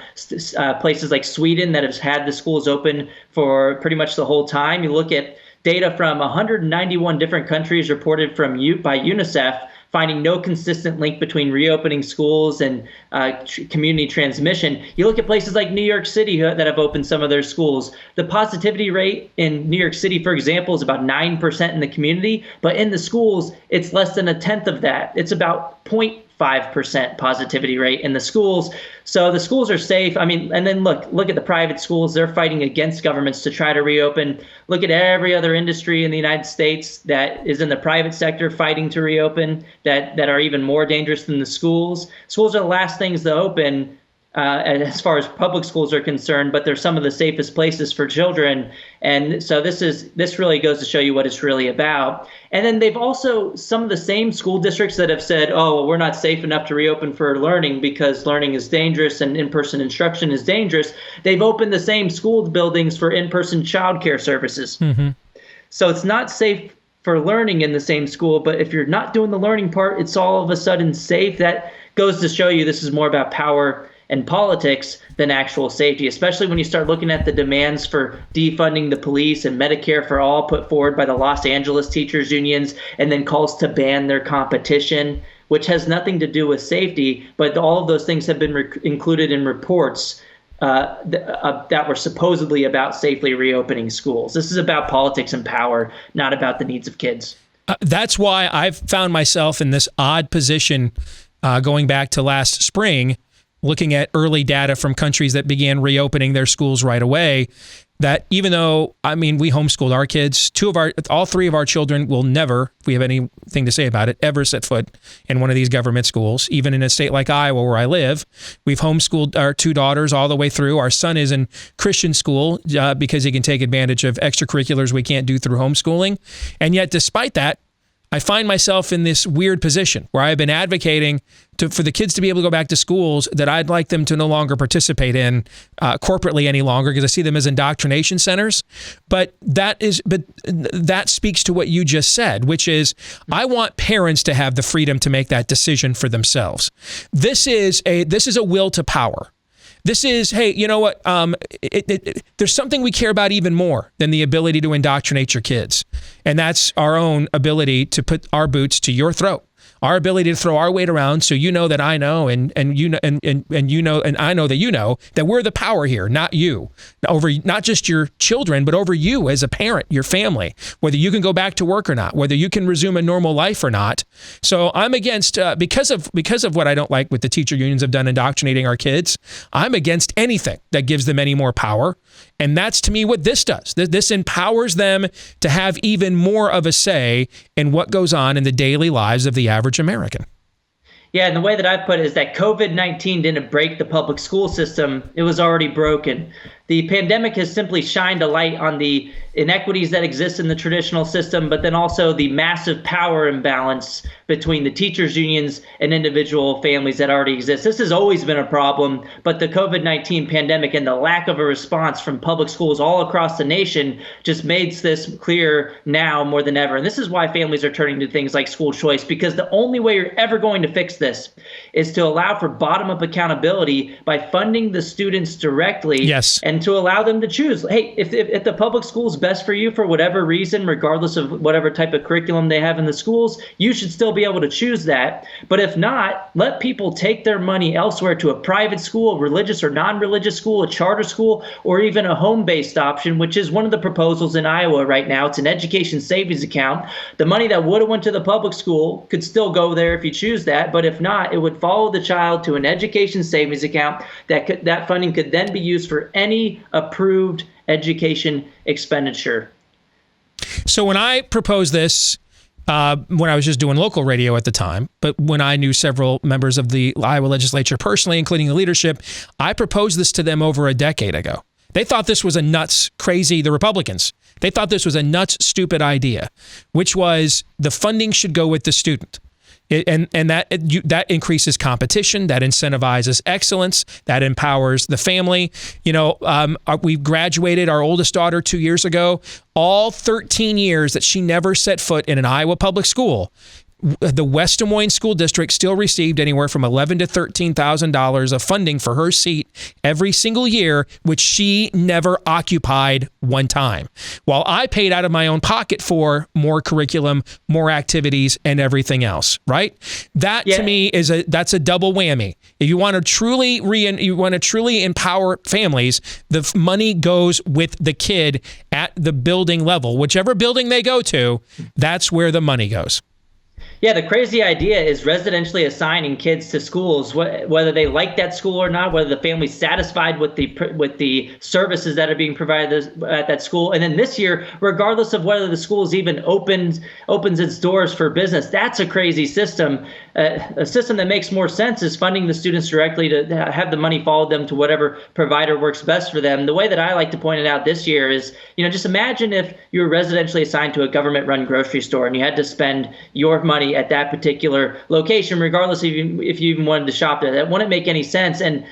Speaker 12: places like Sweden that have had the schools open for pretty much the whole time. You look at data from 191 different countries reported by UNICEF, finding no consistent link between reopening schools and community transmission. You look at places like New York City that have opened some of their schools. The positivity rate in New York City, for example, is about 9% in the community, but in the schools, it's less than a tenth of that. It's about 0.5 5% positivity rate in the schools. So the schools are safe. I mean, and then look at the private schools. They're fighting against governments to try to reopen. Look at every other industry in the United States that is in the private sector fighting to reopen that are even more dangerous than the schools. Schools are the last things to open as far as public schools are concerned, but they're some of the safest places for children. And so this really goes to show you what it's really about. And then they've also, some of the same school districts that have said, oh, well, we're not safe enough to reopen for learning because learning is dangerous and in-person instruction is dangerous. They've opened the same school buildings for in-person childcare services. Mm-hmm. So it's not safe for learning in the same school, but if you're not doing the learning part, it's all of a sudden safe. That goes to show you this is more about power and politics than actual safety, especially when you start looking at the demands for defunding the police and Medicare for all put forward by the Los Angeles teachers unions, and then calls to ban their competition, which has nothing to do with safety, but all of those things have been included in reports that were supposedly about safely reopening schools. This is about politics and power, not about the needs of kids.
Speaker 1: That's why I've found myself in this odd position going back to last spring, looking at early data from countries that began reopening their schools right away, that even though, I mean, we homeschooled our kids, all three of our children will never, if we have anything to say about it, ever set foot in one of these government schools. Even in a state like Iowa where I live, we've homeschooled our two daughters all the way through. Our son is in Christian school because he can take advantage of extracurriculars we can't do through homeschooling. And yet, despite that, I find myself in this weird position where I've been advocating for the kids to be able to go back to schools that I'd like them to no longer participate in corporately any longer, because I see them as indoctrination centers. But that speaks to what you just said, which is I want parents to have the freedom to make that decision for themselves. This is a will to power. This is, hey, you know what? There's something we care about even more than the ability to indoctrinate your kids. And that's our own ability to put our boots to your throat. Our ability to throw our weight around so you know that I know and you know and you know and I know that we're the power here, not you. Over not just your children, but over you as a parent, your family, whether you can go back to work or not, whether you can resume a normal life or not. So I'm against because of what I don't like what the teacher unions have done indoctrinating our kids. I'm against anything that gives them any more power. And that's, to me, what this does. This empowers them to have even more of a say in what goes on in the daily lives of the average American.
Speaker 12: Yeah, and the way that I put it is that COVID-19 didn't break the public school system. It was already broken. The pandemic has simply shined a light on the inequities that exist in the traditional system, but then also the massive power imbalance between the teachers' unions and individual families that already exist. This has always been a problem, but the COVID-19 pandemic and the lack of a response from public schools all across the nation just makes this clear now more than ever. And this is why families are turning to things like school choice, because the only way you're ever going to fix this is to allow for bottom-up accountability by funding the students directly.
Speaker 1: Yes.
Speaker 12: And to allow them to choose. Hey, if the public school is best for you for whatever reason, regardless of whatever type of curriculum they have in the schools, you should still be able to choose that. But if not, let people take their money elsewhere to a private school, a religious or non-religious school, a charter school, or even a home-based option, which is one of the proposals in Iowa right now. It's an education savings account. The money that would have went to the public school could still go there if you choose that. But if not, it would follow the child to an education savings account. That funding could then be used for any approved education expenditure.
Speaker 1: So when I proposed this, when I was just doing local radio at the time, but when I knew several members of the Iowa legislature personally, including the leadership, I proposed this to them over a decade ago. They thought this was a nuts, crazy, the Republicans, they thought this was a nuts, stupid idea, which was the funding should go with the student. And that increases competition, that incentivizes excellence, that empowers the family. You know, we graduated our oldest daughter 2 years ago. All 13 years that she never set foot in an Iowa public school, the West Des Moines School District still received anywhere from $11,000 to $13,000 of funding for her seat every single year, which she never occupied one time, while I paid out of my own pocket for more curriculum, more activities, and everything else. Right? That to me that's a double whammy. If you want to truly empower families, the money goes with the kid at the building level, whichever building they go to. That's where the money goes.
Speaker 12: Yeah, the crazy idea is residentially assigning kids to schools, whether they like that school or not, whether the family's satisfied with the services that are being provided at that school. And then this year, regardless of whether the school is even opens its doors for business, that's a crazy system. A system that makes more sense is funding the students directly to have the money follow them to whatever provider works best for them. The way that I like to point it out this year is, just imagine if you were residentially assigned to a government-run grocery store and you had to spend your money at that particular location, regardless of if you even wanted to shop there. That wouldn't make any sense. And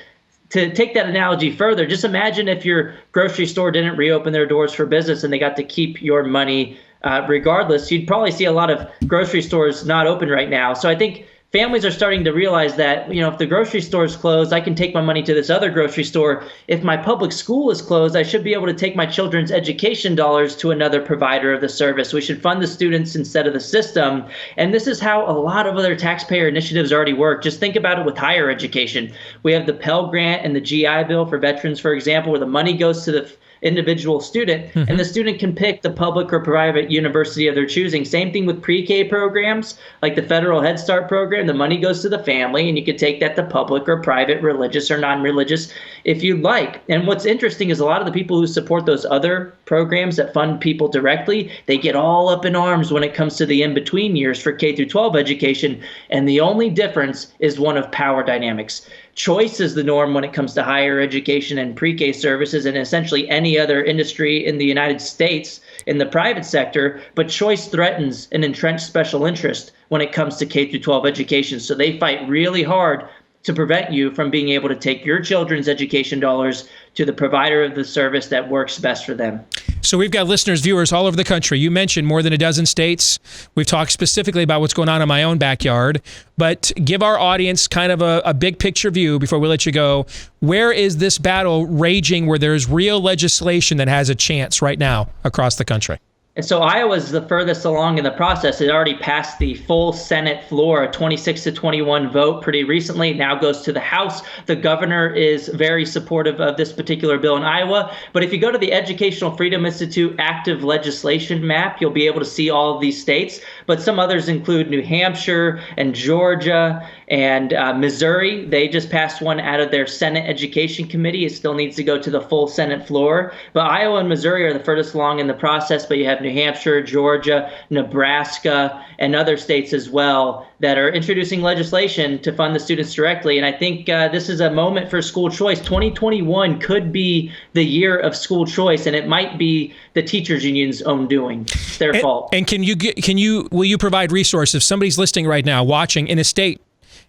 Speaker 12: to take that analogy further, just imagine if your grocery store didn't reopen their doors for business and they got to keep your money regardless. You'd probably see a lot of grocery stores not open right now. So I think families are starting to realize that, if the grocery store is closed, I can take my money to this other grocery store. If my public school is closed, I should be able to take my children's education dollars to another provider of the service. We should fund the students instead of the system. And this is how a lot of other taxpayer initiatives already work. Just think about it with higher education. We have the Pell Grant and the GI Bill for veterans, for example, where the money goes to the individual student, and the student can pick the public or private university of their choosing. Same thing with pre-K programs, like the federal Head Start program. The money goes to the family, and you could take that to public or private, religious or non-religious, if you'd like. And what's interesting is a lot of the people who support those other programs that fund people directly, they get all up in arms when it comes to the in-between years for K through 12 education, and the only difference is one of power dynamics. Choice is the norm when it comes to higher education and pre-K services and essentially any other industry in the United States in the private sector, but choice threatens an entrenched special interest when it comes to K through 12 education. So they fight really hard to prevent you from being able to take your children's education dollars to the provider of the service that works best for them.
Speaker 1: So we've got listeners, viewers all over the country. You mentioned more than a dozen states. We've talked specifically about what's going on in my own backyard, but give our audience kind of a big picture view before we let you go. Where is this battle raging where there's real legislation that has a chance right now across the country?
Speaker 12: And so Iowa's the furthest along in the process. It already passed the full Senate floor, a 26-21 vote pretty recently. It now goes to the House. The governor is very supportive of this particular bill in Iowa. But if you go to the Educational Freedom Institute active legislation map, you'll be able to see all of these states. But some others include New Hampshire and Georgia and Missouri. They just passed one out of their Senate Education Committee. It still needs to go to the full Senate floor. But Iowa and Missouri are the furthest along in the process. But you have New Hampshire, Georgia, Nebraska, and other states as well that are introducing legislation to fund the students directly. And I think this is a moment for school choice. 2021 could be the year of school choice, and it might be the teachers union's own doing. It's their fault.
Speaker 1: And will you provide resources? If somebody's listening right now, watching in a state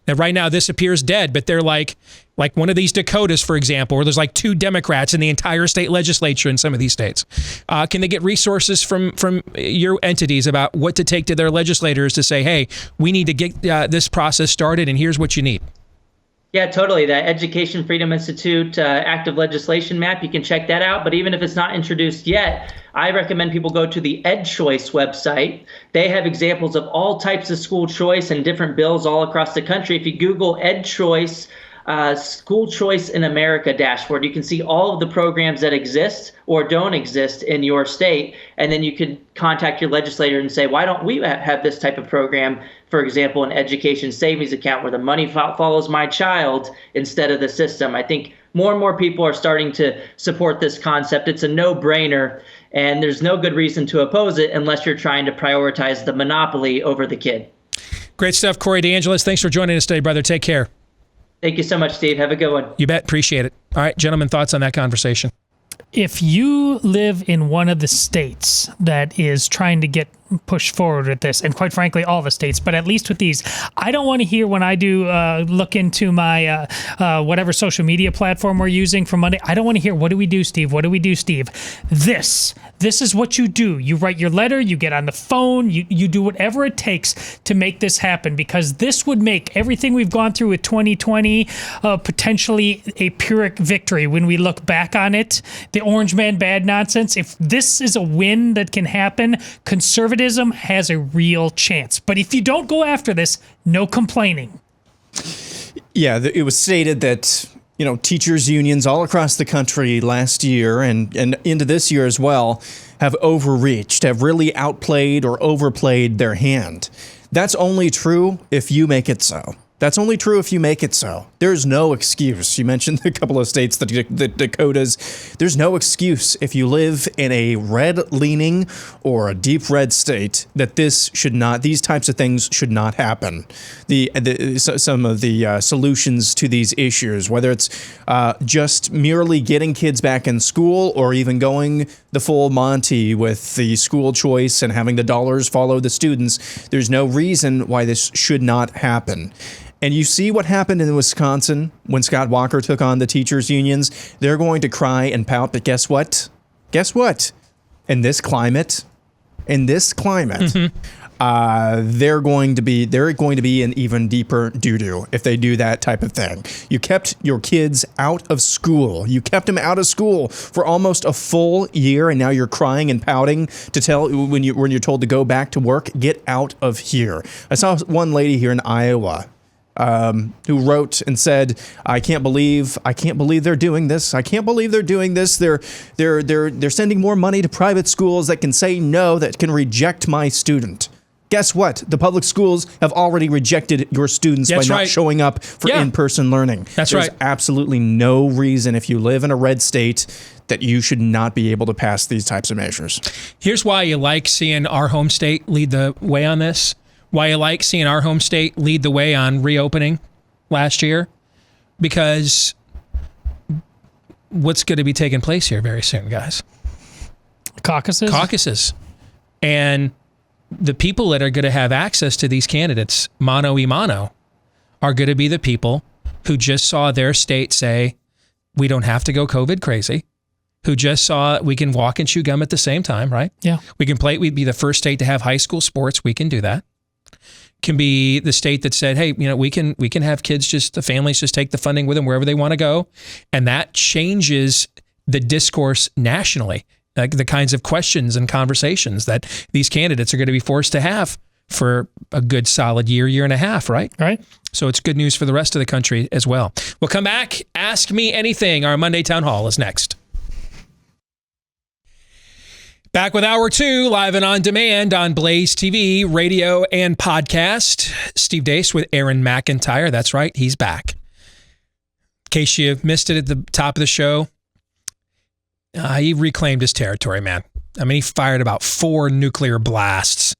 Speaker 1: that right now this appears dead, but they're like one of these Dakotas, for example, where there's like 2 Democrats in the entire state legislature in some of these states. Can they get resources from your entities about what to take to their legislators to say, hey, we need to get this process started and here's what you need?
Speaker 12: Yeah, totally. That Education Freedom Institute active legislation map, you can check that out. But even if it's not introduced yet, I recommend people go to the EdChoice website. They have examples of all types of school choice and different bills all across the country. If you Google EdChoice, School Choice in America dashboard, you can see all of the programs that exist or don't exist in your state. And then you can contact your legislator and say, why don't we have this type of program? For example, an education savings account where the money follows my child instead of the system. I think more and more people are starting to support this concept. It's a no-brainer, and there's no good reason to oppose it unless you're trying to prioritize the monopoly over the kid.
Speaker 1: Great stuff, Corey DeAngelis. Thanks for joining us today, brother. Take care.
Speaker 12: Thank you so much, Steve. Have a good one.
Speaker 1: You bet. Appreciate it. All right, gentlemen, thoughts on that conversation?
Speaker 3: If you live in one of the states that is trying to get pushed forward with this, and quite frankly, all the states, but at least with these, I don't want to hear when I do look into my whatever social media platform we're using for Monday, I don't want to hear, what do we do, Steve? What do we do, Steve? This is what you do. You write your letter, you get on the phone, you do whatever it takes to make this happen, because this would make everything we've gone through with 2020 potentially a Pyrrhic victory when we look back on it. The Orange Man bad nonsense. If this is a win that can happen, conservatism has a real chance. But if you don't go after this, no complaining.
Speaker 2: Yeah, it was stated that, teachers unions all across the country last year and into this year as well have overreached, have really outplayed or overplayed their hand. That's only true if you make it so. That's only true if you make it so. There's no excuse. You mentioned a couple of states, the Dakotas. There's no excuse if you live in a red-leaning or a deep red state that these types of things should not happen. Some of the solutions to these issues, whether it's just merely getting kids back in school or even going the full Monty with the school choice and having the dollars follow the students, there's no reason why this should not happen. And you see what happened in Wisconsin when Scott Walker took on the teachers' unions. They're going to cry and pout, but guess what? Guess what? In this climate, they're going to be in even deeper doo-doo if they do that type of thing. You kept your kids out of school. You kept them out of school for almost a full year, and now you're crying and pouting to tell when you're told to go back to work, get out of here. I saw one lady here in Iowa who wrote and said, I can't believe they're doing this. I can't believe they're doing this. They're sending more money to private schools that can say no, that can reject my student. Guess what? The public schools have already rejected your students by not showing up for in-person learning. There's absolutely no reason, if you live in a red state, that you should not be able to pass these types of measures.
Speaker 1: Here's why you like seeing our home state lead the way on this. Why you like seeing our home state lead the way on reopening last year? Because what's going to be taking place here very soon, guys? Caucuses. And the people that are going to have access to these candidates, mano a mano, are going to be the people who just saw their state say, we don't have to go COVID crazy, who just saw we can walk and chew gum at the same time, right?
Speaker 3: Yeah.
Speaker 1: We'd be the first state to have high school sports. We can do that. Can be the state that said, hey, we can have kids, the families just take the funding with them wherever they want to go. And that changes the discourse nationally, like the kinds of questions and conversations that these candidates are going to be forced to have for a good solid year and a half, right?
Speaker 3: Right.
Speaker 1: So it's good news for the rest of the country as well. We'll come back. Ask Me Anything. Our Monday Town Hall is next. Back with Hour 2, live and on demand on BlazeTV, radio and podcast. Steve Deace with Aaron McIntyre. That's right, he's back. In case you missed it at the top of the show, he reclaimed his territory, man. I mean, he fired about 4 nuclear blasts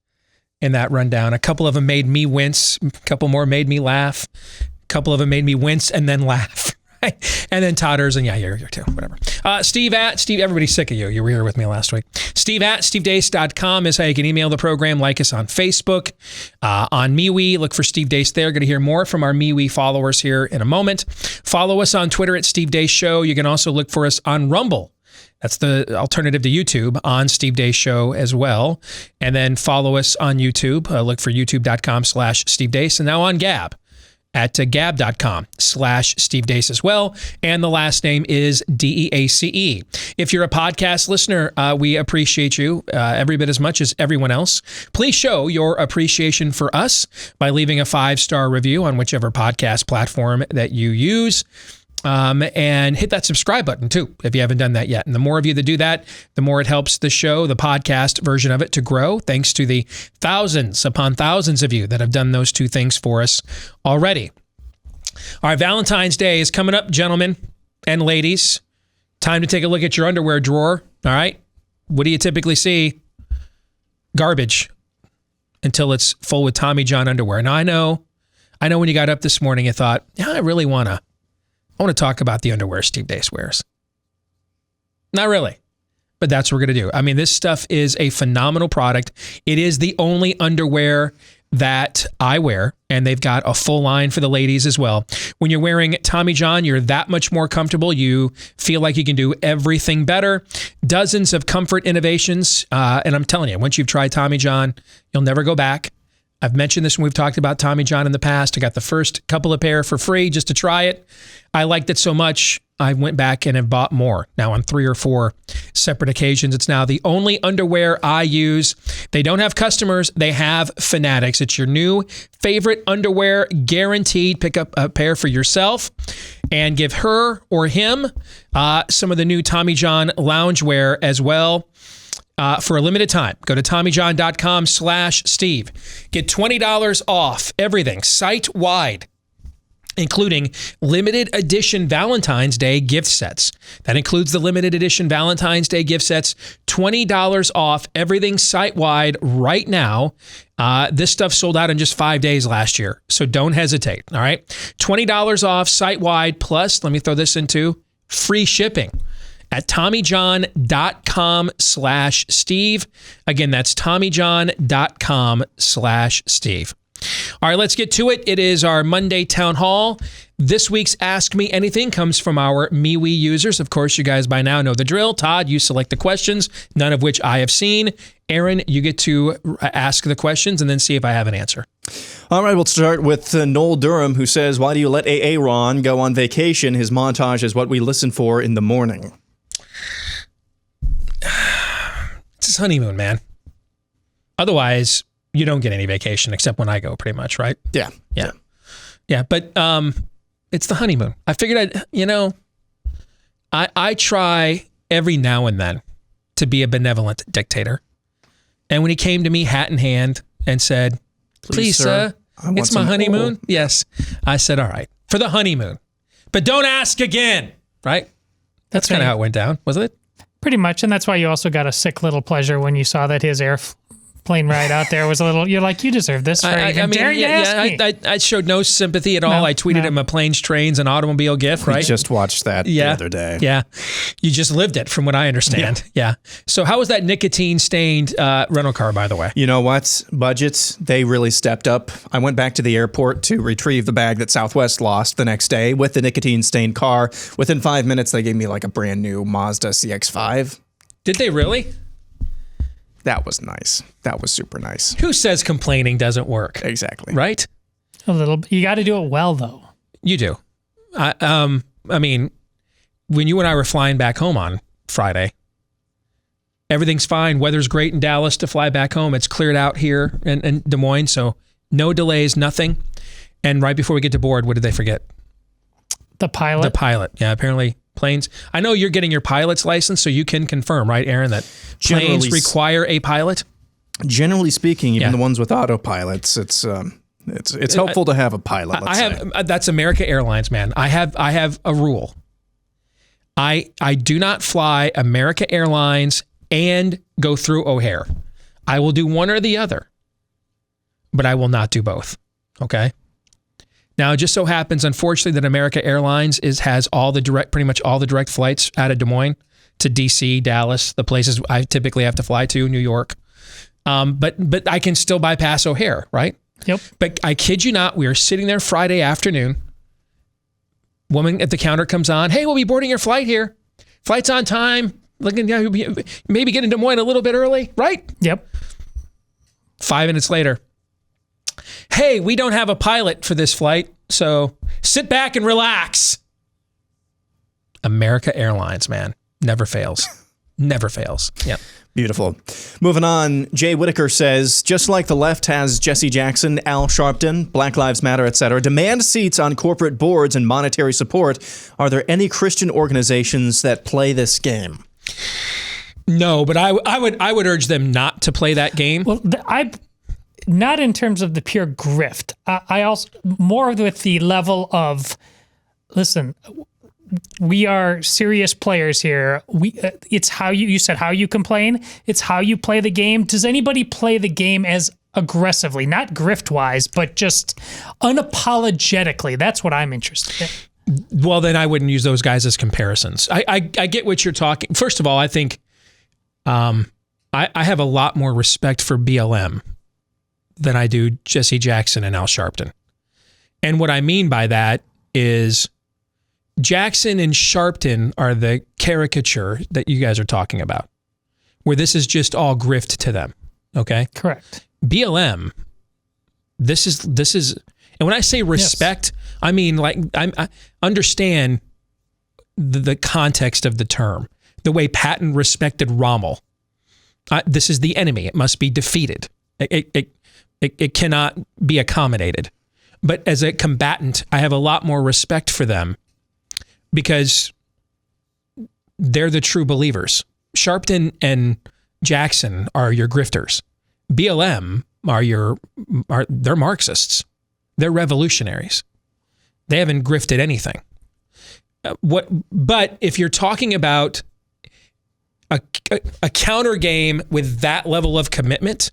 Speaker 1: in that rundown. A couple of them made me wince. A couple more made me laugh. A couple of them made me wince and then laugh. And then Todd Erzen, you're here too, whatever. Steve, everybody's sick of you. You were here with me last week. Steve at stevedeace.com is how you can email the program. Like us on Facebook, on MeWe. Look for Steve Deace there. Going to hear more from our MeWe followers here in a moment. Follow us on Twitter at Steve Deace Show. You can also look for us on Rumble. That's the alternative to YouTube, on Steve Deace Show as well. And then follow us on YouTube. Look for youtube.com/Steve Deace. And now on Gab, at gab.com/Steve Deace as well. And the last name is DeAce. If you're a podcast listener, we appreciate you every bit as much as everyone else. Please show your appreciation for us by leaving a 5-star review on whichever podcast platform that you use. And hit that subscribe button too, if you haven't done that yet. And the more of you that do that, the more it helps the show, the podcast version of it, to grow, thanks to the thousands upon thousands of you that have done those two things for us already. All right, Valentine's Day is coming up, gentlemen and ladies. Time to take a look at your underwear drawer. All right. What do you typically see? Garbage, until it's full with Tommy John underwear. Now, I know when you got up this morning, you thought, yeah, I want to talk about the underwear Steve Deace wears. Not really, but that's what we're going to do. I mean, this stuff is a phenomenal product. It is the only underwear that I wear, and they've got a full line for the ladies as well. When you're wearing Tommy John, you're that much more comfortable. You feel like you can do everything better. Dozens of comfort innovations, and I'm telling you, once you've tried Tommy John, you'll never go back. I've mentioned this when we've talked about Tommy John in the past. I got the first couple of pair for free just to try it. I liked it so much, I went back and have bought more. Now on 3 or 4 separate occasions. It's now the only underwear I use. They don't have customers, they have fanatics. It's your new favorite underwear, guaranteed. Pick up a pair for yourself and give her or him some of the new Tommy John loungewear as well. for a limited time. Go to TommyJohn.com/Steve. Get $20 off everything site-wide, including limited edition Valentine's Day gift sets. That includes the limited edition Valentine's Day gift sets. $20 off everything site-wide right now. This stuff sold out in just 5 days last year, so don't hesitate, all right? $20 off site-wide, plus, let me throw this into free shipping at TommyJohn.com/Steve. Again, that's TommyJohn.com/Steve. All right, let's get to it. It is our Monday Town Hall. This week's Ask Me Anything comes from our MeWe users. Of course, you guys by now know the drill. Todd, you select the questions, none of which I have seen. Aaron, you get to ask the questions and then see if I have an answer.
Speaker 2: All right, we'll start with Noel Durham, who says, why do you let AA Ron go on vacation? His montage is what we listen for in the morning.
Speaker 1: It's his honeymoon, man. Otherwise, you don't get any vacation except when I go, pretty much, right?
Speaker 2: Yeah.
Speaker 1: But it's the honeymoon. I figured I try every now and then to be a benevolent dictator. And when he came to me hat in hand and said, please sir, it's my honeymoon.
Speaker 2: Oil.
Speaker 1: Yes. I said, all right, for the honeymoon, but don't ask again, right? That's kind of how it went down, wasn't it?
Speaker 3: Pretty much. And that's why you also got a sick little pleasure when you saw that his airplane ride out there was a little, you're like, you deserve this for even daring to ask me.
Speaker 1: I showed no sympathy at all. I tweeted him a planes, trains, and automobile gift, right?
Speaker 2: We just watched that the other day.
Speaker 1: Yeah. You just lived it from what I understand. Yeah. So how was that nicotine-stained rental car, by the way?
Speaker 2: You know what? Budgets, they really stepped up. I went back to the airport to retrieve the bag that Southwest lost the next day with the nicotine-stained car. Within 5 minutes, they gave me like a brand new Mazda CX-5.
Speaker 1: Did they really?
Speaker 2: That was nice. That was super nice.
Speaker 1: Who says complaining doesn't work?
Speaker 2: Exactly.
Speaker 1: Right?
Speaker 3: A little. You got to do it well, though.
Speaker 1: You do. I mean, when you and I were flying back home on Friday, everything's fine. Weather's great in Dallas to fly back home. It's cleared out here in Des Moines, so no delays, nothing. And right before we get to board, what did they forget?
Speaker 3: The pilot.
Speaker 1: The pilot. Yeah, apparently planes. I know you're getting your pilot's license, so you can confirm, right, Aaron, that planes require a pilot?
Speaker 2: Generally speaking, even the ones with autopilots, it's helpful to have a pilot.
Speaker 1: That's America Airlines, man. I have a rule. I do not fly America Airlines and go through O'Hare. I will do one or the other, but I will not do both. Okay. Now, it just so happens, unfortunately, that America Airlines has pretty much all the direct flights out of Des Moines to DC, Dallas, the places I typically have to fly to, New York. But I can still bypass O'Hare, right?
Speaker 3: Yep. But
Speaker 1: I kid you not, we are sitting there Friday afternoon. Woman at the counter comes on. Hey, we'll be boarding your flight here. Flight's on time. Maybe get in Des Moines a little bit early, right?
Speaker 3: Yep.
Speaker 1: 5 minutes later. Hey, we don't have a pilot for this flight, so sit back and relax. America Airlines, man. Never fails. Never fails. Yep.
Speaker 2: Beautiful. Moving on, Jay Whitaker says, just like the left has Jesse Jackson, Al Sharpton, Black Lives Matter, etc., demand seats on corporate boards and monetary support. Are there any Christian organizations that play this game?
Speaker 1: No, but I would urge them not to play that game.
Speaker 3: Well, not in terms of the pure grift. I also more with the level of, listen, we are serious players here. It's how you said how you complain. It's how you play the game. Does anybody play the game as aggressively, not grift wise, but just unapologetically? That's what I'm interested in.
Speaker 1: Well, then I wouldn't use those guys as comparisons. I get what you're talking. First of all, I think I have a lot more respect for BLM than I do Jesse Jackson and Al Sharpton. And what I mean by that is Jackson and Sharpton are the caricature that you guys are talking about, where this is just all grift to them. Okay?
Speaker 3: Correct.
Speaker 1: BLM, this is, and when I say respect, yes. I mean, like, I understand the context of the term, the way Patton respected Rommel. This is the enemy. It must be defeated. It cannot be accommodated. But as a combatant, I have a lot more respect for them because they're the true believers. Sharpton and Jackson are your grifters. BLM they're Marxists. They're revolutionaries. They haven't grifted anything. But if you're talking about a counter game with that level of commitment,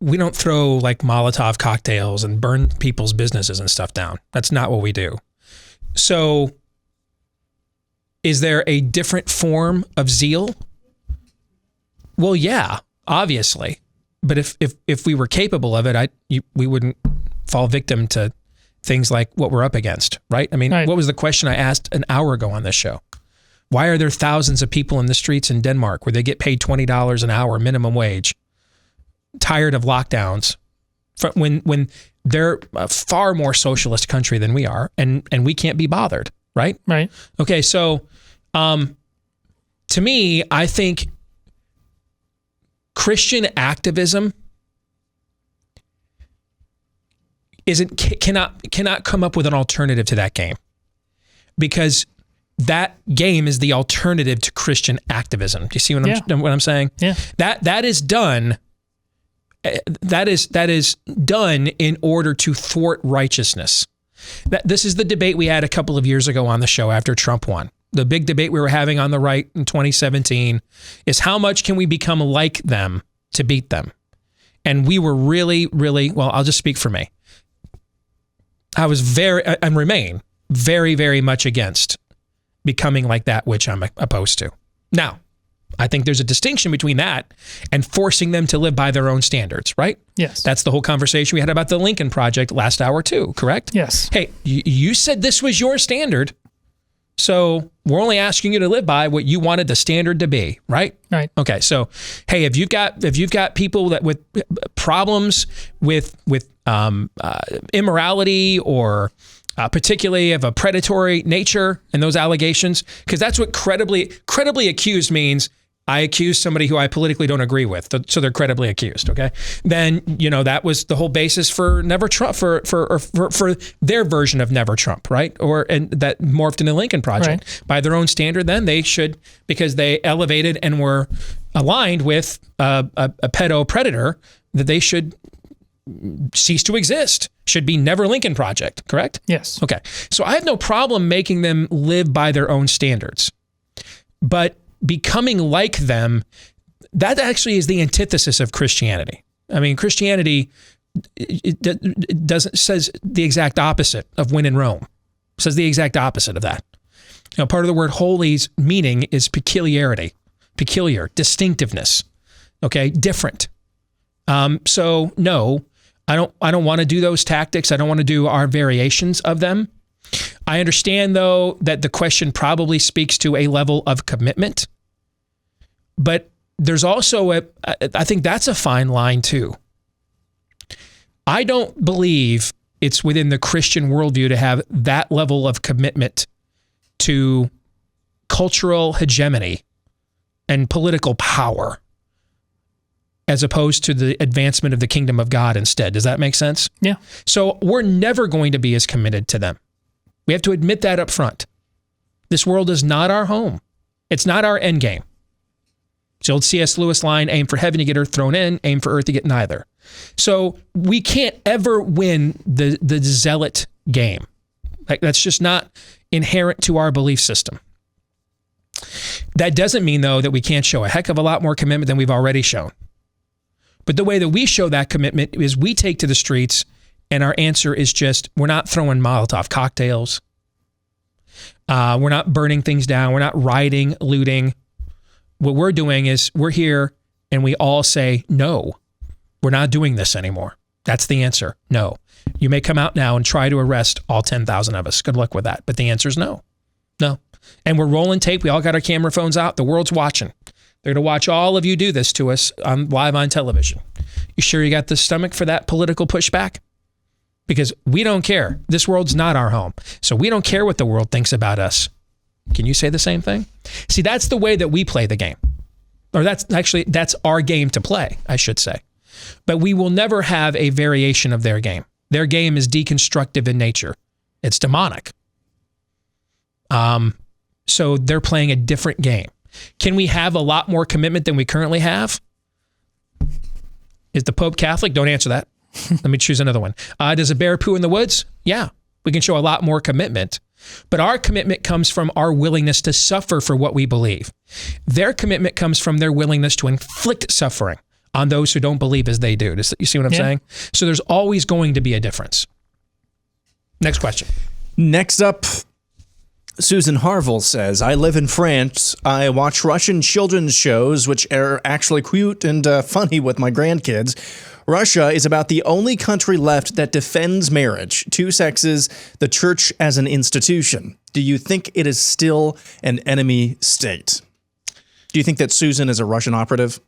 Speaker 1: we don't throw like Molotov cocktails and burn people's businesses and stuff down. That's not what we do. So is there a different form of zeal? Well, yeah, obviously. But if we were capable of it, we wouldn't fall victim to things like what we're up against, right? I mean, What was the question I asked an hour ago on this show? Why are there thousands of people in the streets in Denmark where they get paid $20 an hour minimum wage, tired of lockdowns, when they're a far more socialist country than we are, and we can't be bothered, right?
Speaker 3: Right.
Speaker 1: Okay, so to me, I think Christian activism cannot come up with an alternative to that game, because that game is the alternative to Christian activism. Do you see what I'm saying?
Speaker 3: Yeah.
Speaker 1: That is done. That is done in order to thwart righteousness. This is the debate we had a couple of years ago on the show after Trump won. The big debate we were having on the right in 2017 is how much can we become like them to beat them? And we were really, really, well, I'll just speak for me. I was and remain very, very much against becoming like that which I'm opposed to. Now, I think there's a distinction between that and forcing them to live by their own standards, right?
Speaker 3: Yes.
Speaker 1: That's the whole conversation we had about the Lincoln Project last hour too, correct?
Speaker 3: Yes.
Speaker 1: Hey, you said this was your standard, so we're only asking you to live by what you wanted the standard to be, right?
Speaker 3: Right.
Speaker 1: Okay, so hey, if you've got people that with problems with immorality or particularly of a predatory nature and those allegations, because that's what credibly accused means. I accuse somebody who I politically don't agree with, so they're credibly accused. Okay, then that was the whole basis for Never Trump, for their version of Never Trump, right? And that morphed into Lincoln Project. Right. By their own standard, then they should, because they elevated and were aligned with a pedo predator, that they should cease to exist. Should be Never Lincoln Project, correct?
Speaker 3: Yes.
Speaker 1: Okay, so I have no problem making them live by their own standards, but becoming like them, that actually is the antithesis of Christianity. I mean, Christianity says the exact opposite of when in Rome. It says the exact opposite of that. Part of the word holy's meaning is peculiarity, peculiar, distinctiveness. Okay, different. So no, I don't want to do those tactics. I don't want to do our variations of them. I understand, though, that the question probably speaks to a level of commitment, but there's also I think that's a fine line too. I don't believe it's within the Christian worldview to have that level of commitment to cultural hegemony and political power as opposed to the advancement of the kingdom of God instead. Does that make sense?
Speaker 3: Yeah.
Speaker 1: So we're never going to be as committed to them. We have to admit that up front. This world is not our home. It's not our end game. It's the old C.S. Lewis line, aim for heaven to get earth thrown in, aim for earth to get neither. So we can't ever win the zealot game. Like, that's just not inherent to our belief system. That doesn't mean, though, that we can't show a heck of a lot more commitment than we've already shown. But the way that we show that commitment is we take to the streets, and our answer is just, we're not throwing Molotov cocktails. We're not burning things down. We're not rioting, looting. What we're doing is we're here and we all say, no, we're not doing this anymore. That's the answer. No. You may come out now and try to arrest all 10,000 of us. Good luck with that. But the answer is no. No. And we're rolling tape. We all got our camera phones out. The world's watching. They're going to watch all of you do this to us live on television. You sure you got the stomach for that political pushback? Because we don't care. This world's not our home. So we don't care what the world thinks about us. Can you say the same thing? See, that's the way that we play the game. Or that's our game to play, I should say. But we will never have a variation of their game. Their game is deconstructive in nature. It's demonic. So they're playing a different game. Can we have a lot more commitment than we currently have? Is the Pope Catholic? Don't answer that. Let me choose another one. Does a bear poo in the woods? Yeah, we can show a lot more commitment. But our commitment comes from our willingness to suffer for what we believe. Their commitment comes from their willingness to inflict suffering on those who don't believe as they do. You see what I'm saying? So there's always going to be a difference. Next question.
Speaker 2: Next up, Susan Harville says, I live in France. I watch Russian children's shows, which are actually cute and funny with my grandkids. Russia is about the only country left that defends marriage, two sexes, the church as an institution. Do you think it is still an enemy state? Do you think that Susan is a Russian operative?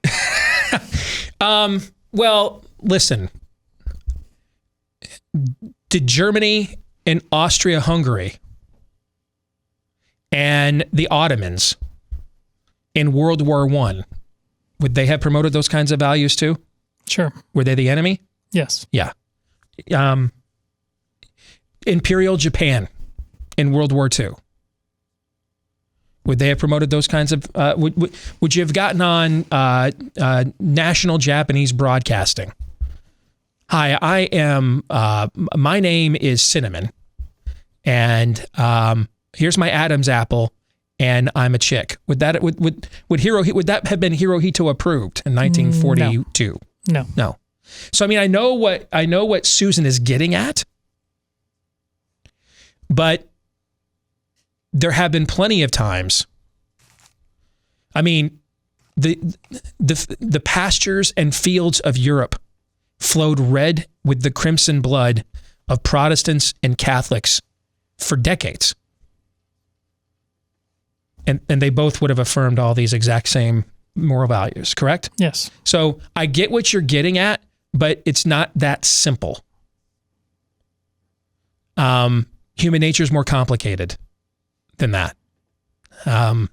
Speaker 1: Well, listen. Did Germany and Austria-Hungary and the Ottomans in World War I, would they have promoted those kinds of values too?
Speaker 3: Sure.
Speaker 1: Were they the enemy?
Speaker 3: Yes.
Speaker 1: Yeah. Imperial Japan in World War II. Would they have promoted those kinds of... would you have gotten on national Japanese broadcasting? Hi, I am... my name is Cinnamon. And here's my Adam's apple. And I'm a chick. Would that have been Hirohito approved in 1942? No. So I mean, I know what Susan is getting at, but there have been plenty of times. I mean, the pastures and fields of Europe flowed red with the crimson blood of Protestants and Catholics for decades. And they both would have affirmed all these exact same moral values, correct?
Speaker 3: Yes.
Speaker 1: So I get what you're getting at, but it's not that simple. Human nature is more complicated than that. I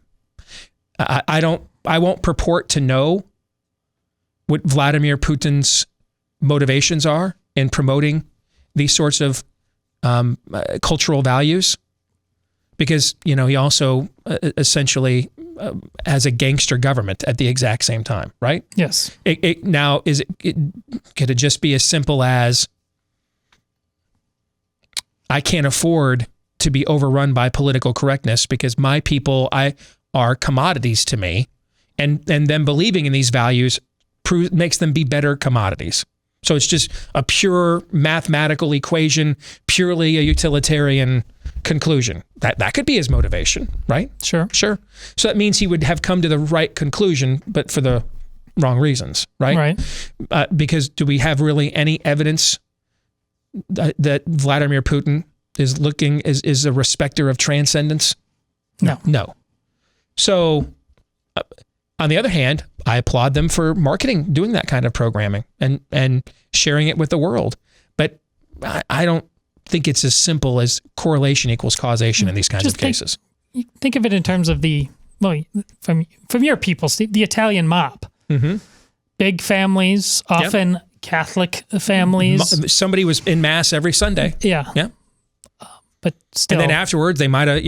Speaker 1: won't purport to know what Vladimir Putin's motivations are in promoting these sorts of cultural values, because he also essentially has a gangster government at the exact same time, right?
Speaker 3: Yes.
Speaker 1: Could it just be as simple as, I can't afford to be overrun by political correctness because my people are commodities to me, and them believing in these values makes them be better commodities. So it's just a pure mathematical equation, purely a utilitarian conclusion. That could be his motivation, right?
Speaker 3: Sure.
Speaker 1: So that means he would have come to the right conclusion, but for the wrong reasons, right?
Speaker 3: Right.
Speaker 1: Because do we have really any evidence that Vladimir Putin is a respecter of transcendence? No. So, on the other hand, I applaud them for marketing, doing that kind of programming and sharing it with the world. But I don't think it's as simple as correlation equals causation in these kinds of cases.
Speaker 3: Think of it in terms of from your people, Steve, the Italian mob. Mm-hmm. Big families, often Catholic families.
Speaker 1: Somebody was in mass every Sunday.
Speaker 3: Yeah. But still.
Speaker 1: And then afterwards, they might have,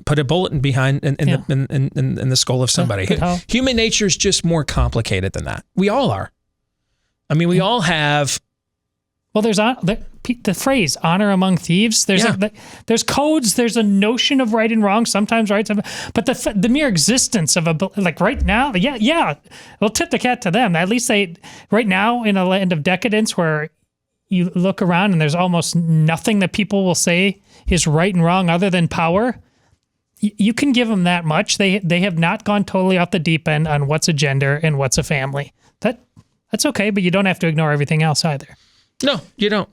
Speaker 1: put a bullet behind in the skull of somebody. Human nature is just more complicated than that. We all are. I mean, we all have.
Speaker 3: Well, there's the phrase "honor among thieves." There's codes. There's a notion of right and wrong. Sometimes right, but the mere existence of right now, we'll tip the cat to them. At least right now in a land of decadence where you look around and there's almost nothing that people will say is right and wrong other than power. You can give them that much. They have not gone totally off the deep end on what's a gender and what's a family. That's okay, but you don't have to ignore everything else either.
Speaker 1: No, you don't.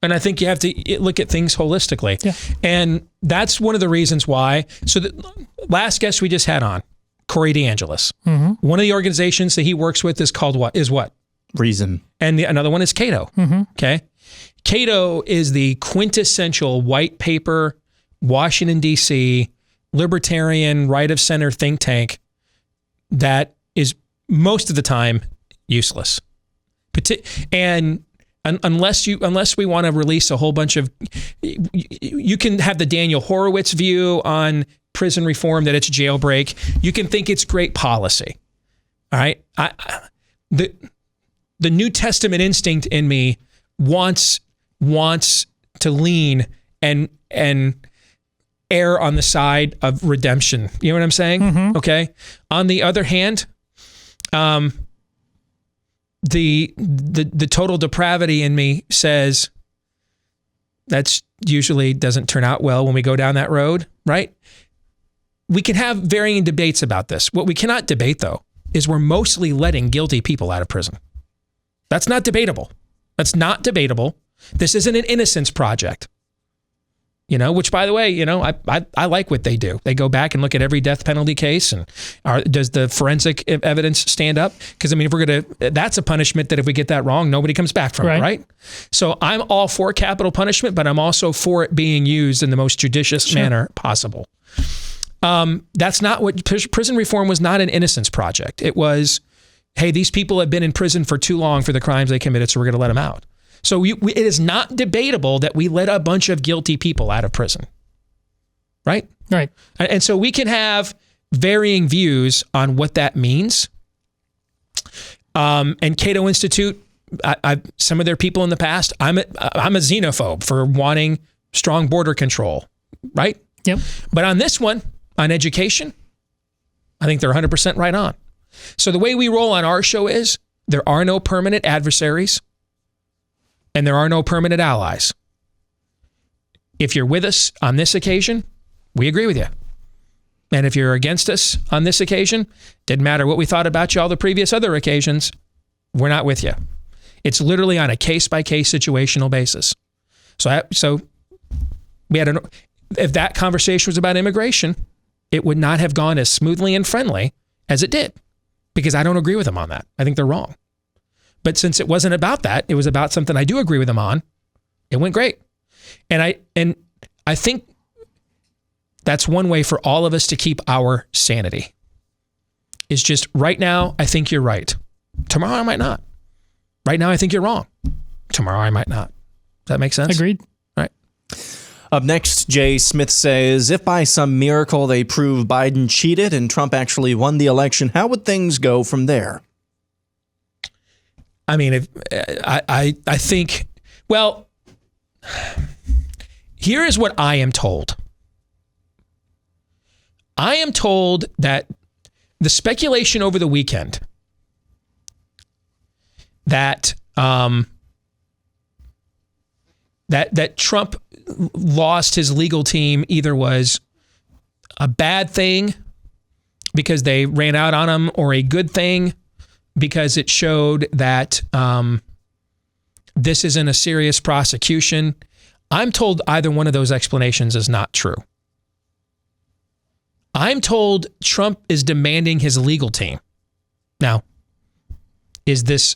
Speaker 1: And I think you have to look at things holistically. Yeah. And that's one of the reasons why. So the last guest we just had on, Corey DeAngelis. Mm-hmm. One of the organizations that he works with is called what? Reason. And another one is Cato. Mm-hmm. Okay. Cato is the quintessential white paper, Washington, D.C., libertarian, right of center think tank that is most of the time useless. And unless we want to release a whole bunch of, you can have the Daniel Horowitz view on prison reform, that it's jailbreak. You can think it's great policy. All right. The New Testament instinct in me wants to lean and err on the side of redemption. You know what I'm saying?
Speaker 3: Mm-hmm.
Speaker 1: Okay. On the other hand, the total depravity in me says that's usually doesn't turn out well when we go down that road, right? We can have varying debates about this. What we cannot debate, though, is we're mostly letting guilty people out of prison. That's not debatable. That's not debatable. This isn't an innocence project. You know, which, by the way, you know, I like what they do. They go back and look at every death penalty case, and does the forensic evidence stand up? Because I mean, if we're that's a punishment that if we get that wrong, nobody comes back from it, right? So I'm all for capital punishment, but I'm also for it being used in the most judicious manner possible. That's not what prison reform was. Not an innocence project. It was, hey, these people have been in prison for too long for the crimes they committed, so we're going to let them out. So it is not debatable that we let a bunch of guilty people out of prison, right?
Speaker 3: Right.
Speaker 1: And so we can have varying views on what that means. And Cato Institute, some of their people in the past, I'm a xenophobe for wanting strong border control, right?
Speaker 3: Yep.
Speaker 1: But on this one, on education, I think they're 100% right on. So the way we roll on our show is there are no permanent adversaries. And there are no permanent allies. If you're with us on this occasion, we agree with you. And if you're against us on this occasion, didn't matter what we thought about you all the previous other occasions, we're not with you. It's literally on a case-by-case situational basis. So we had if that conversation was about immigration, it would not have gone as smoothly and friendly as it did, because I don't agree with them on that. I think they're wrong. But since it wasn't about that, it was about something I do agree with them on, it went great. And I think that's one way for all of us to keep our sanity. Is just right now, I think you're right. Tomorrow I might not. Right now I think you're wrong. Tomorrow I might not. Does that make sense?
Speaker 3: Agreed.
Speaker 1: All right.
Speaker 2: Up next, Jay Smith says, if by some miracle they prove Biden cheated and Trump actually won the election, how would things go from there?
Speaker 1: I mean, I think, well, here is what I am told. I am told that the speculation over the weekend that that Trump lost his legal team either was a bad thing because they ran out on him, or a good thing because it showed that this isn't a serious prosecution. I'm told either one of those explanations is not true. I'm told Trump is demanding his legal team. Now, is this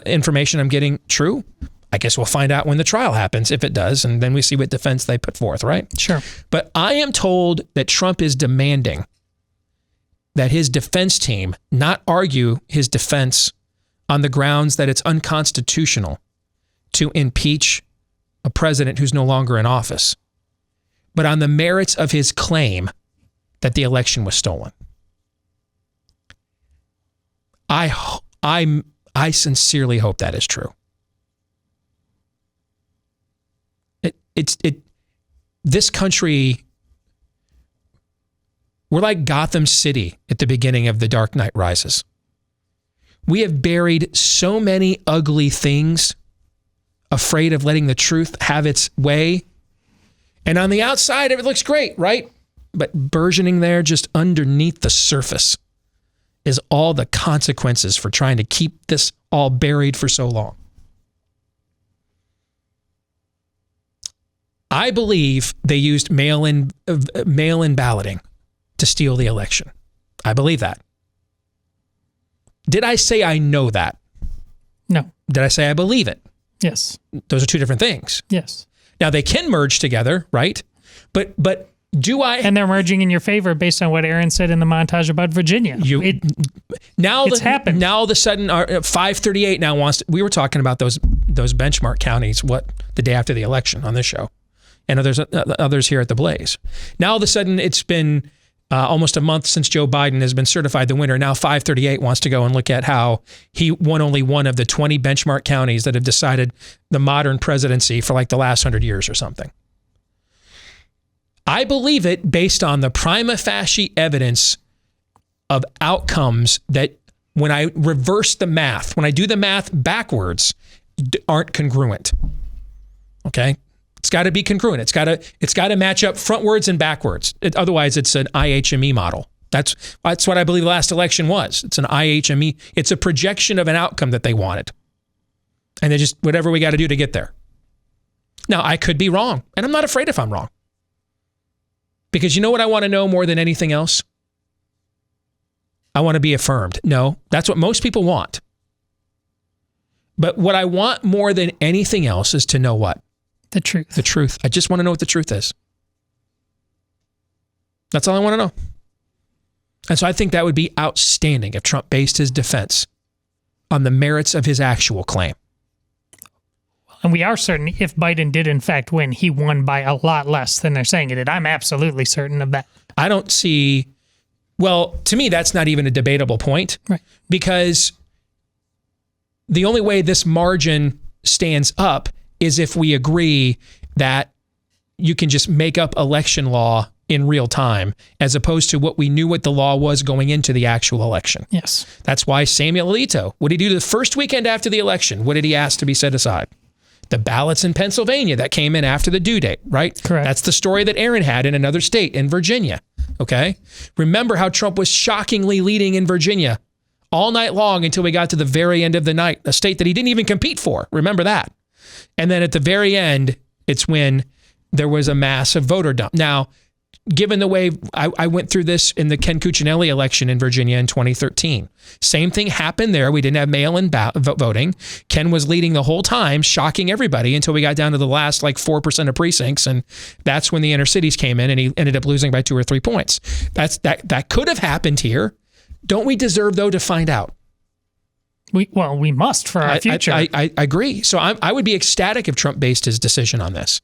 Speaker 1: information I'm getting true? I guess we'll find out when the trial happens, if it does, and then we see what defense they put forth, right?
Speaker 3: Sure.
Speaker 1: But I am told that Trump is demanding that his defense team not argue his defense on the grounds that it's unconstitutional to impeach a president who's no longer in office, but on the merits of his claim that the election was stolen. I sincerely hope that is true. This country, we're like Gotham City at the beginning of The Dark Knight Rises. We have buried so many ugly things, afraid of letting the truth have its way. And on the outside, it looks great, right? But burgeoning there just underneath the surface is all the consequences for trying to keep this all buried for so long. I believe they used mail-in balloting to steal the election. I believe that. Did I say I know that?
Speaker 3: No.
Speaker 1: Did I say I believe it?
Speaker 3: Yes.
Speaker 1: Those are two different things.
Speaker 3: Yes.
Speaker 1: Now they can merge together, right? But do I?
Speaker 3: And they're merging in your favor based on what Aaron said in the montage about Virginia. It's happened.
Speaker 1: Now all of a sudden, 538 now wants. We were talking about those benchmark counties. The day after the election on this show, and others here at the Blaze. Now all of a sudden it's been almost a month since Joe Biden has been certified the winner. Now 538 wants to go and look at how he won only one of the 20 benchmark counties that have decided the modern presidency for like the last 100 years or something. I believe it based on the prima facie evidence of outcomes that when I reverse the math, when I do the math backwards, aren't congruent. Okay? It's got to be congruent. It's got to match up frontwards and backwards. Otherwise, it's an IHME model. That's what I believe the last election was. It's an IHME. It's a projection of an outcome that they wanted. And they just, whatever we got to do to get there. Now, I could be wrong, and I'm not afraid if I'm wrong. Because you know what I want to know more than anything else? I want to be affirmed. No, that's what most people want. But what I want more than anything else is to know what?
Speaker 3: The truth.
Speaker 1: The truth. I just want to know what the truth is. That's all I want to know. And so I think that would be outstanding if Trump based his defense on the merits of his actual claim.
Speaker 3: And we are certain if Biden did in fact win, he won by a lot less than they're saying he did. I'm absolutely certain of that.
Speaker 1: I don't see, well, to me, that's not even a debatable point.
Speaker 3: Right.
Speaker 1: Because the only way this margin stands up is if we agree that you can just make up election law in real time, as opposed to what we knew what the law was going into the actual election.
Speaker 3: Yes.
Speaker 1: That's why Samuel Alito, what did he do the first weekend after the election? What did he ask to be set aside? The ballots in Pennsylvania that came in after the due date, right?
Speaker 3: Correct.
Speaker 1: That's the story that Aaron had in another state, in Virginia, okay? Remember how Trump was shockingly leading in Virginia all night long until we got to the very end of the night, a state that he didn't even compete for. Remember that. And then at the very end, it's when there was a massive voter dump. Now, given the way I went through this in the Ken Cuccinelli election in Virginia in 2013, same thing happened there. We didn't have mail-in voting. Ken was leading the whole time, shocking everybody until we got down to the last like 4% of precincts. And that's when the inner cities came in and he ended up losing by 2 or 3 points. That could have happened here. Don't we deserve, though, to find out?
Speaker 3: We must for our future.
Speaker 1: I agree. So I would be ecstatic if Trump based his decision on this.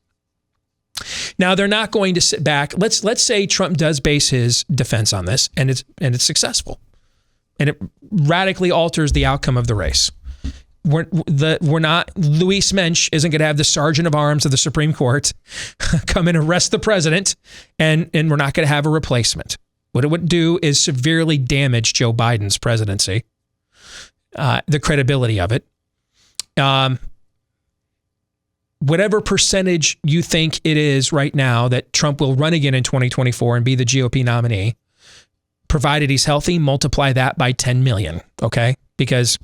Speaker 1: Now, they're not going to sit back. Let's say Trump does base his defense on this, and it's successful, and it radically alters the outcome of the race. We're not, Luis Mensch isn't going to have the sergeant of arms of the Supreme Court come and arrest the president, and we're not going to have a replacement. What it would do is severely damage Joe Biden's presidency, the credibility of it. Whatever percentage you think it is right now that Trump will run again in 2024 and be the GOP nominee, provided he's healthy, multiply that by 10 million, okay? Because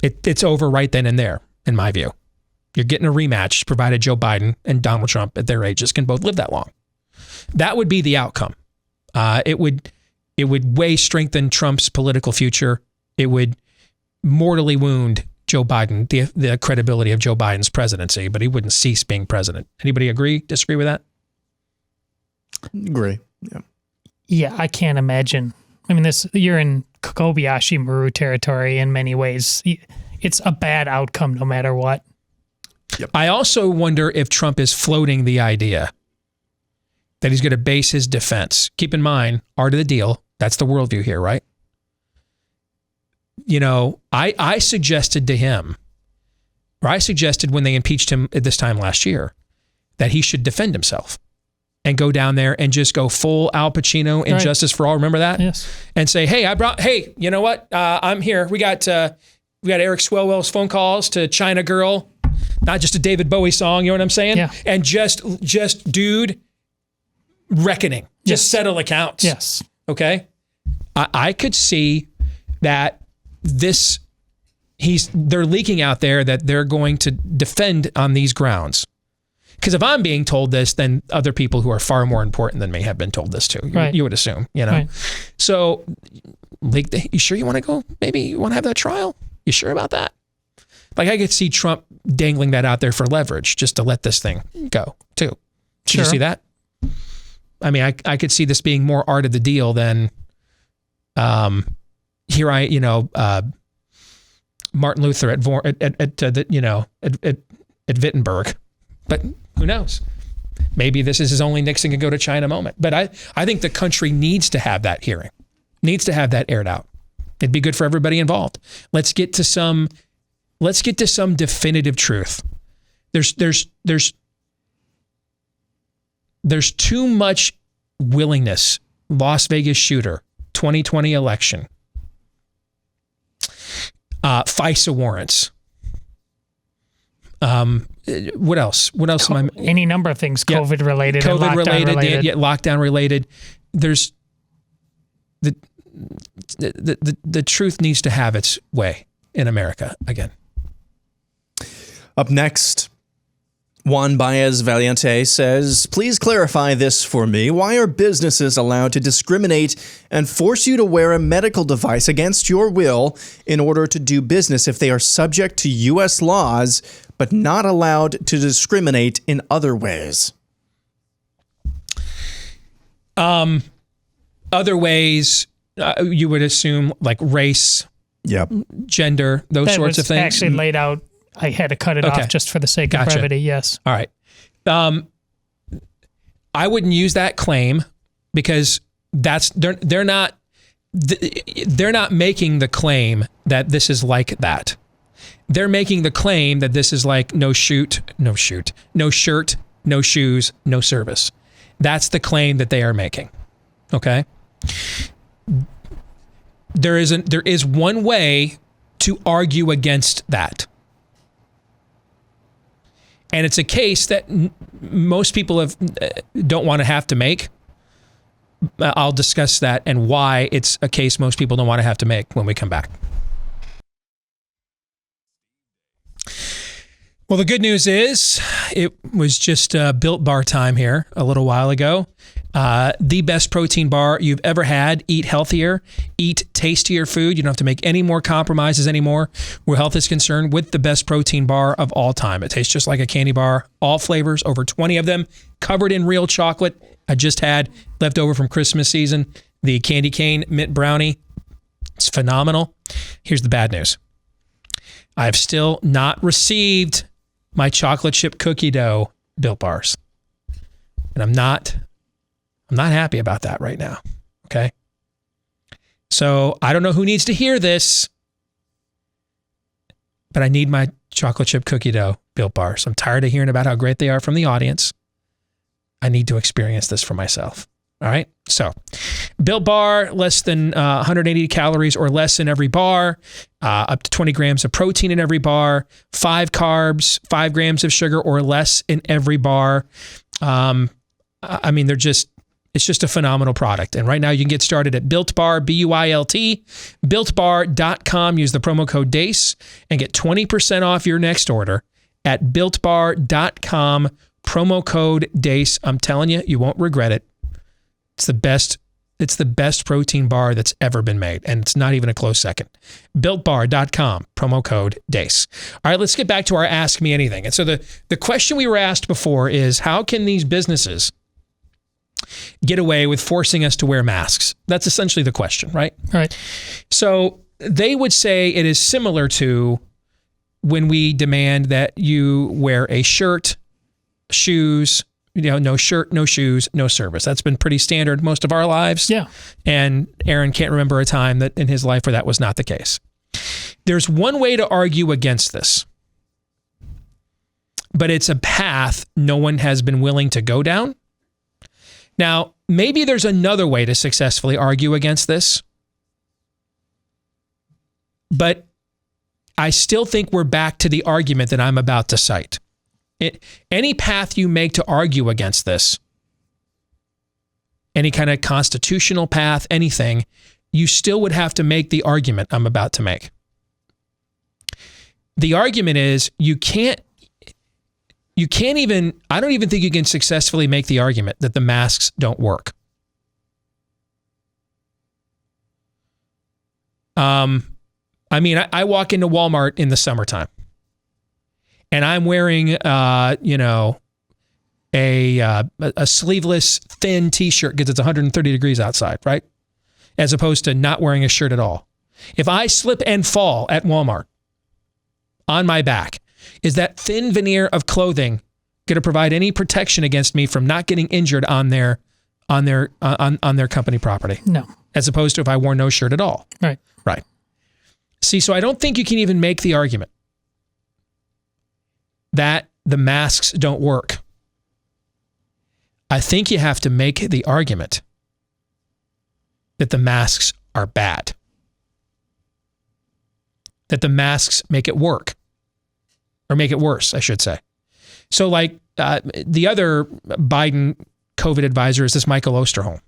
Speaker 1: it's over right then and there, in my view. You're getting a rematch, provided Joe Biden and Donald Trump at their ages can both live that long. That would be the outcome. It would way strengthen Trump's political future. It would mortally wound Joe Biden, the credibility of Joe Biden's presidency, but he wouldn't cease being president. Anybody agree, disagree with that?
Speaker 2: Agree. Yeah.
Speaker 3: Yeah, I can't imagine. I mean, you're in Kobayashi Maru territory in many ways. It's a bad outcome no matter what.
Speaker 1: Yep. I also wonder if Trump is floating the idea that he's going to base his defense. Keep in mind, art of the deal, that's the worldview here, right? You know, I suggested to him, or I suggested when they impeached him at this time last year, that he should defend himself and go down there and just go full Al Pacino in Justice for All. Remember that?
Speaker 3: Yes.
Speaker 1: And say, hey, you know what? I'm here. We got Eric Swalwell's phone calls to China Girl, not just a David Bowie song. You know what I'm saying?
Speaker 3: Yeah.
Speaker 1: And just dude, reckoning. Just settle accounts.
Speaker 3: Yes.
Speaker 1: Okay. I could see that they're leaking out there that they're going to defend on these grounds. Because if I'm being told this, then other people who are far more important than me have been told this too.
Speaker 3: Right.
Speaker 1: You would assume, you know.
Speaker 3: Right.
Speaker 1: So, you sure you want to go? Maybe you want to have that trial? You sure about that? Like, I could see Trump dangling that out there for leverage just to let this thing go too. Did you see that? I mean, I could see this being more art of the deal than Martin Luther at Wittenberg, but who knows? Maybe this is his only Nixon can go to China moment. But I think the country needs to have that hearing, needs to have that aired out. It'd be good for everybody involved. Let's get to some definitive truth. There's too much willingness. Las Vegas shooter, 2020 election, FISA warrants. What else? What else am I?
Speaker 3: Any number of things, COVID related,
Speaker 1: COVID
Speaker 3: and lockdown related.
Speaker 1: Yeah, lockdown related. There's the truth needs to have its way in America again.
Speaker 2: Up next, Juan Baez Valiente says, please clarify this for me. Why are businesses allowed to discriminate and force you to wear a medical device against your will in order to do business if they are subject to U.S. laws, but not allowed to discriminate in other ways?
Speaker 1: Other ways, you would assume like race, gender, those sorts of things.
Speaker 3: Actually laid out. I had to cut it off just for the sake of brevity. Yes.
Speaker 1: All right. I wouldn't use that claim because they're not making the claim that this is like that. They're making the claim that this is like no shirt, no shoes, no service. That's the claim that they are making. Okay. There is one way to argue against that. And it's a case that most people don't want to have to make. I'll discuss that and why it's a case most people don't want to have to make when we come back. Well, the good news is it was just Built Bar time here a little while ago. The best protein bar you've ever had. Eat healthier, eat tastier food. You don't have to make any more compromises anymore where health is concerned with the best protein bar of all time. It tastes just like a candy bar. All flavors, over 20 of them, covered in real chocolate. I just had leftover from Christmas season, the candy cane mint brownie. It's phenomenal. Here's the bad news. I have still not received my chocolate chip cookie dough Built Bars. And I'm not happy about that right now. Okay. So I don't know who needs to hear this, but I need my chocolate chip cookie dough Built Bars. I'm tired of hearing about how great they are from the audience. I need to experience this for myself. All right. So Built Bar, less than 180 calories or less in every bar, up to 20 grams of protein in every bar, 5 carbs, 5 grams of sugar or less in every bar. I mean, it's just a phenomenal product. And right now you can get started at Built Bar, BUILT, BuiltBar.com. Use the promo code DACE and get 20% off your next order at BuiltBar.com, promo code DACE. I'm telling you, you won't regret it. It's the best protein bar that's ever been made, and it's not even a close second. BuiltBar.com, promo code DACE. All right, let's get back to our Ask Me Anything. And so the question we were asked before is, how can these businesses get away with forcing us to wear masks? That's essentially the question, right?
Speaker 3: Right. So
Speaker 1: they would say it is similar to when we demand that you wear a shirt, shoes, no shirt, no shoes, no service. That's been pretty standard most of our lives.
Speaker 3: Yeah.
Speaker 1: And Aaron can't remember a time that in his life where that was not the case. There's one way to argue against this, but it's a path no one has been willing to go down. Now, maybe there's another way to successfully argue against this, but I still think we're back to the argument that I'm about to cite. Any path you make to argue against this, any kind of constitutional path, anything, you still would have to make the argument I'm about to make. The argument is I don't even think you can successfully make the argument that the masks don't work. I walk into Walmart in the summertime and I'm wearing, a sleeveless thin t-shirt because it's 130 degrees outside, right? As opposed to not wearing a shirt at all. If I slip and fall at Walmart on my back, is that thin veneer of clothing going to provide any protection against me from not getting injured on their company property.
Speaker 3: No.
Speaker 1: As opposed to if I wore no shirt at all.
Speaker 3: Right.
Speaker 1: Right. See, so I don't think you can even make the argument that the masks don't work. I think you have to make the argument that the masks are bad. That the masks make it work. Or make it worse, I should say. So like the other Biden COVID advisor is this Michael Osterholm,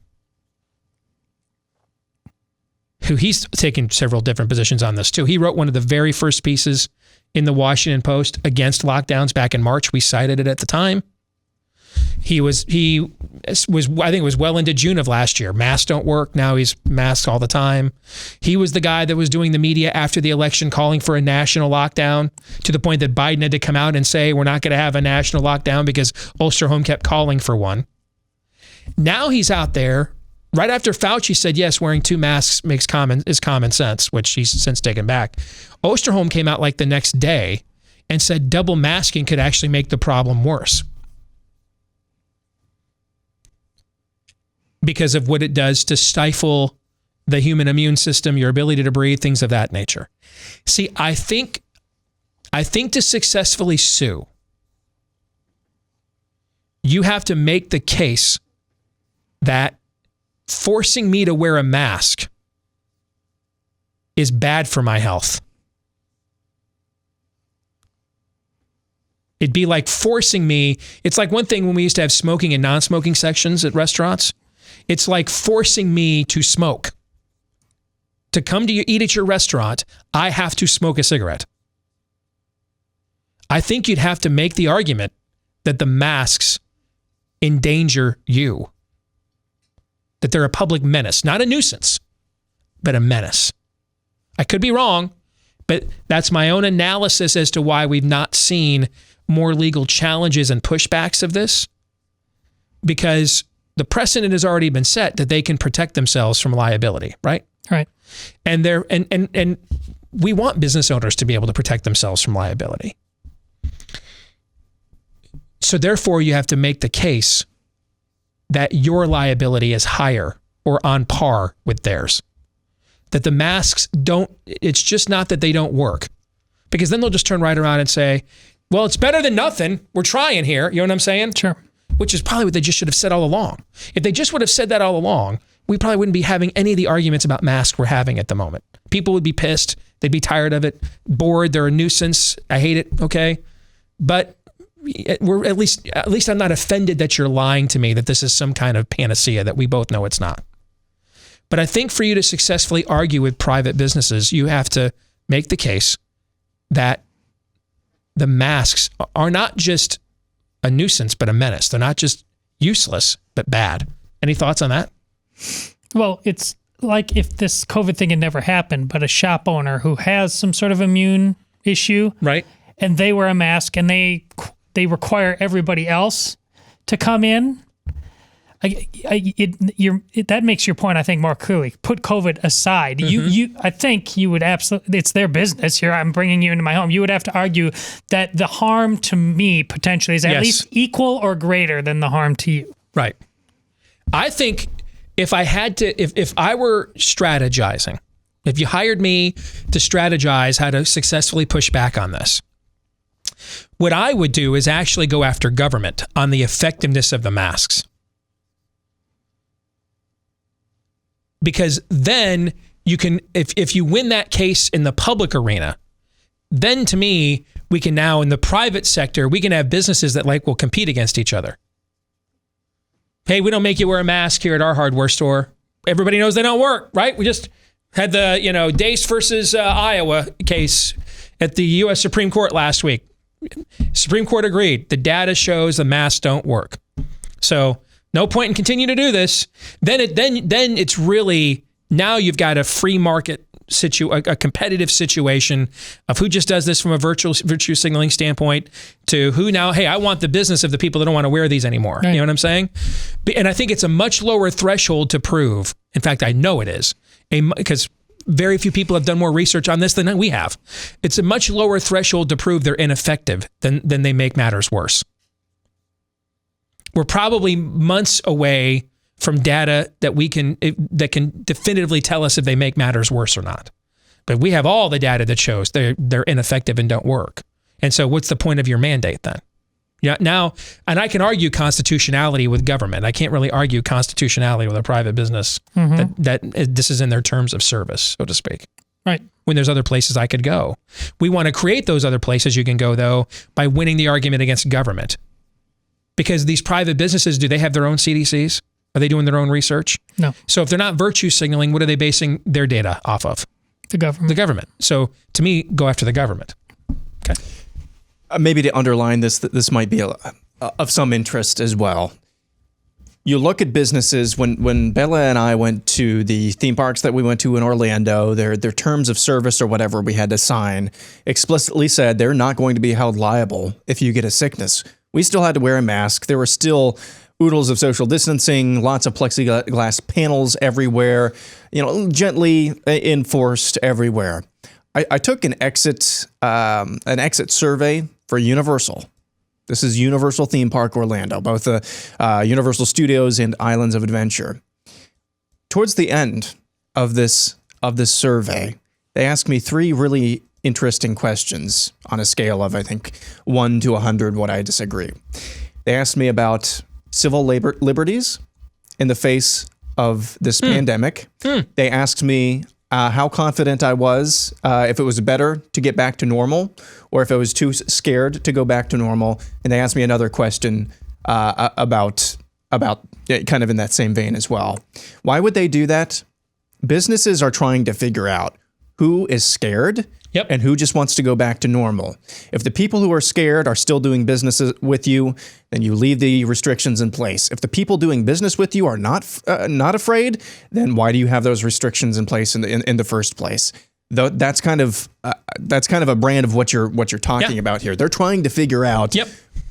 Speaker 1: who he's taken several different positions on this too. He wrote one of the very first pieces in the Washington Post against lockdowns back in March. We cited it at the time. He was I think it was well into June of last year. Masks don't work. Now he's masked all the time. He was the guy that was doing the media after the election calling for a national lockdown, to the point that Biden had to come out and say we're not going to have a national lockdown because Osterholm kept calling for one. Now he's out there right after Fauci said, yes, wearing 2 masks is common sense, which he's since taken back. Osterholm came out like the next day and said double masking could actually make the problem worse because of what it does to stifle the human immune system, your ability to breathe, things of that nature. See, I think to successfully sue, you have to make the case that forcing me to wear a mask is bad for my health. It'd be like forcing me. It's like one thing when we used to have smoking and non-smoking sections at restaurants. It's like forcing me to smoke. To come to eat at your restaurant, I have to smoke a cigarette. I think you'd have to make the argument that the masks endanger you. That they're a public menace, not a nuisance, but a menace. I could be wrong, but that's my own analysis as to why we've not seen more legal challenges and pushbacks of this, because the precedent has already been set that they can protect themselves from liability, right?
Speaker 3: Right.
Speaker 1: And and we want business owners to be able to protect themselves from liability. So therefore, you have to make the case that your liability is higher or on par with theirs. That the masks don't, it's just not that they don't work. Because then they'll just turn right around and say, well, it's better than nothing. We're trying here. You know what I'm saying?
Speaker 3: Sure.
Speaker 1: Which is probably what they just should have said all along. If they just would have said that all along, we probably wouldn't be having any of the arguments about masks we're having at the moment. People would be pissed. They'd be tired of it, bored. They're a nuisance. I hate it. Okay. But we're at least I'm not offended that you're lying to me that this is some kind of panacea that we both know it's not. But I think for you to successfully argue with private businesses, you have to make the case that the masks are not just a nuisance, but a menace. They're not just useless, but bad. Any thoughts on that?
Speaker 3: Well, it's like if this COVID thing had never happened, but a shop owner who has some sort of immune issue,
Speaker 1: right,
Speaker 3: and they wear a mask and they require everybody else to come in. That makes your point, I think, more clearly. Put COVID aside.
Speaker 1: Mm-hmm.
Speaker 3: I think you would absolutely, it's their business here. I'm bringing you into my home. You would have to argue that the harm to me potentially is at least equal or greater than the harm to you.
Speaker 1: Right. I think if I had to, if I were strategizing, if you hired me to strategize how to successfully push back on this, what I would do is actually go after government on the effectiveness of the masks. Because then you can, if you win that case in the public arena, then to me, we can now in the private sector, we can have businesses that will compete against each other. Hey, we don't make you wear a mask here at our hardware store. Everybody knows they don't work, right? We just had the, Deace versus Iowa case at the U.S. Supreme Court last week. Supreme Court agreed. The data shows the masks don't work. So no point in continuing to do this. Then it's really, now you've got a free market a competitive situation of who just does this from a virtue signaling standpoint to who now, hey, I want the business of the people that don't want to wear these anymore. Right. You know what I'm saying? And I think it's a much lower threshold to prove. In fact, I know it is, because very few people have done more research on this than we have. It's a much lower threshold to prove they're ineffective than they make matters worse. We're probably months away from data that can definitively tell us if they make matters worse or not. But we have all the data that shows they're ineffective and don't work. And so what's the point of your mandate then? Yeah, now, and I can argue constitutionality with government. I can't really argue constitutionality with a private business that this is in their terms of service, so to speak.
Speaker 3: Right.
Speaker 1: When there's other places I could go. We want to create those other places you can go, though, by winning the argument against government. Because these private businesses, do they have their own CDCs? Are they doing their own research?
Speaker 3: No.
Speaker 1: So if they're not virtue signaling, what are they basing their data off of?
Speaker 3: The government.
Speaker 1: The government. So to me, go after the government. Okay.
Speaker 2: Maybe to underline this might be of some interest as well. You look at businesses, when Bella and I went to the theme parks that we went to in Orlando, their terms of service or whatever we had to sign explicitly said they're not going to be held liable if you get a sickness. We still had to wear a mask. There were still oodles of social distancing, lots of plexiglass panels everywhere, gently enforced everywhere. I took an exit survey for Universal. This is Universal Theme Park Orlando, both the Universal Studios and Islands of Adventure. Towards the end of this survey, they asked me 3 really interesting questions on a scale of, I think, 1 to 100, what I disagree. They asked me about civil liberties in the face of this pandemic. They asked me how confident I was, if it was better to get back to normal or if I was too scared to go back to normal. And they asked me another question about kind of in that same vein as well. Why would they do that? Businesses are trying to figure out who is scared and who just wants to go back to normal. If the people who are scared are still doing business with you, then you leave the restrictions in place. If the people doing business with you are not afraid, then why do you have those restrictions in place in the first place? That's kind of a brand of what you're talking about here. They're trying to figure out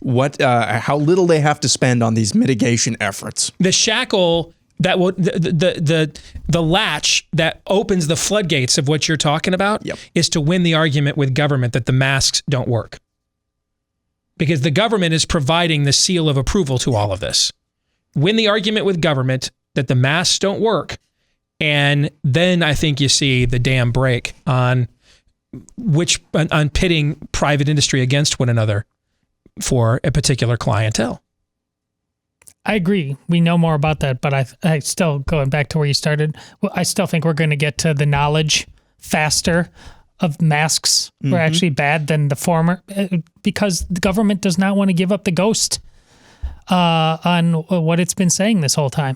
Speaker 2: how little they have to spend on these mitigation efforts.
Speaker 1: The shackle that will the latch that opens the floodgates of what you're talking about is to win the argument with government that the masks don't work. Because the government is providing the seal of approval to all of this. Win the argument with government that the masks don't work, and then I think you see the dam break on pitting private industry against one another for a particular clientele.
Speaker 3: I agree. We know more about that, but I still, going back to where you started, I still think we're going to get to the knowledge faster of masks were actually bad than the former, because the government does not want to give up the ghost on what it's been saying this whole time.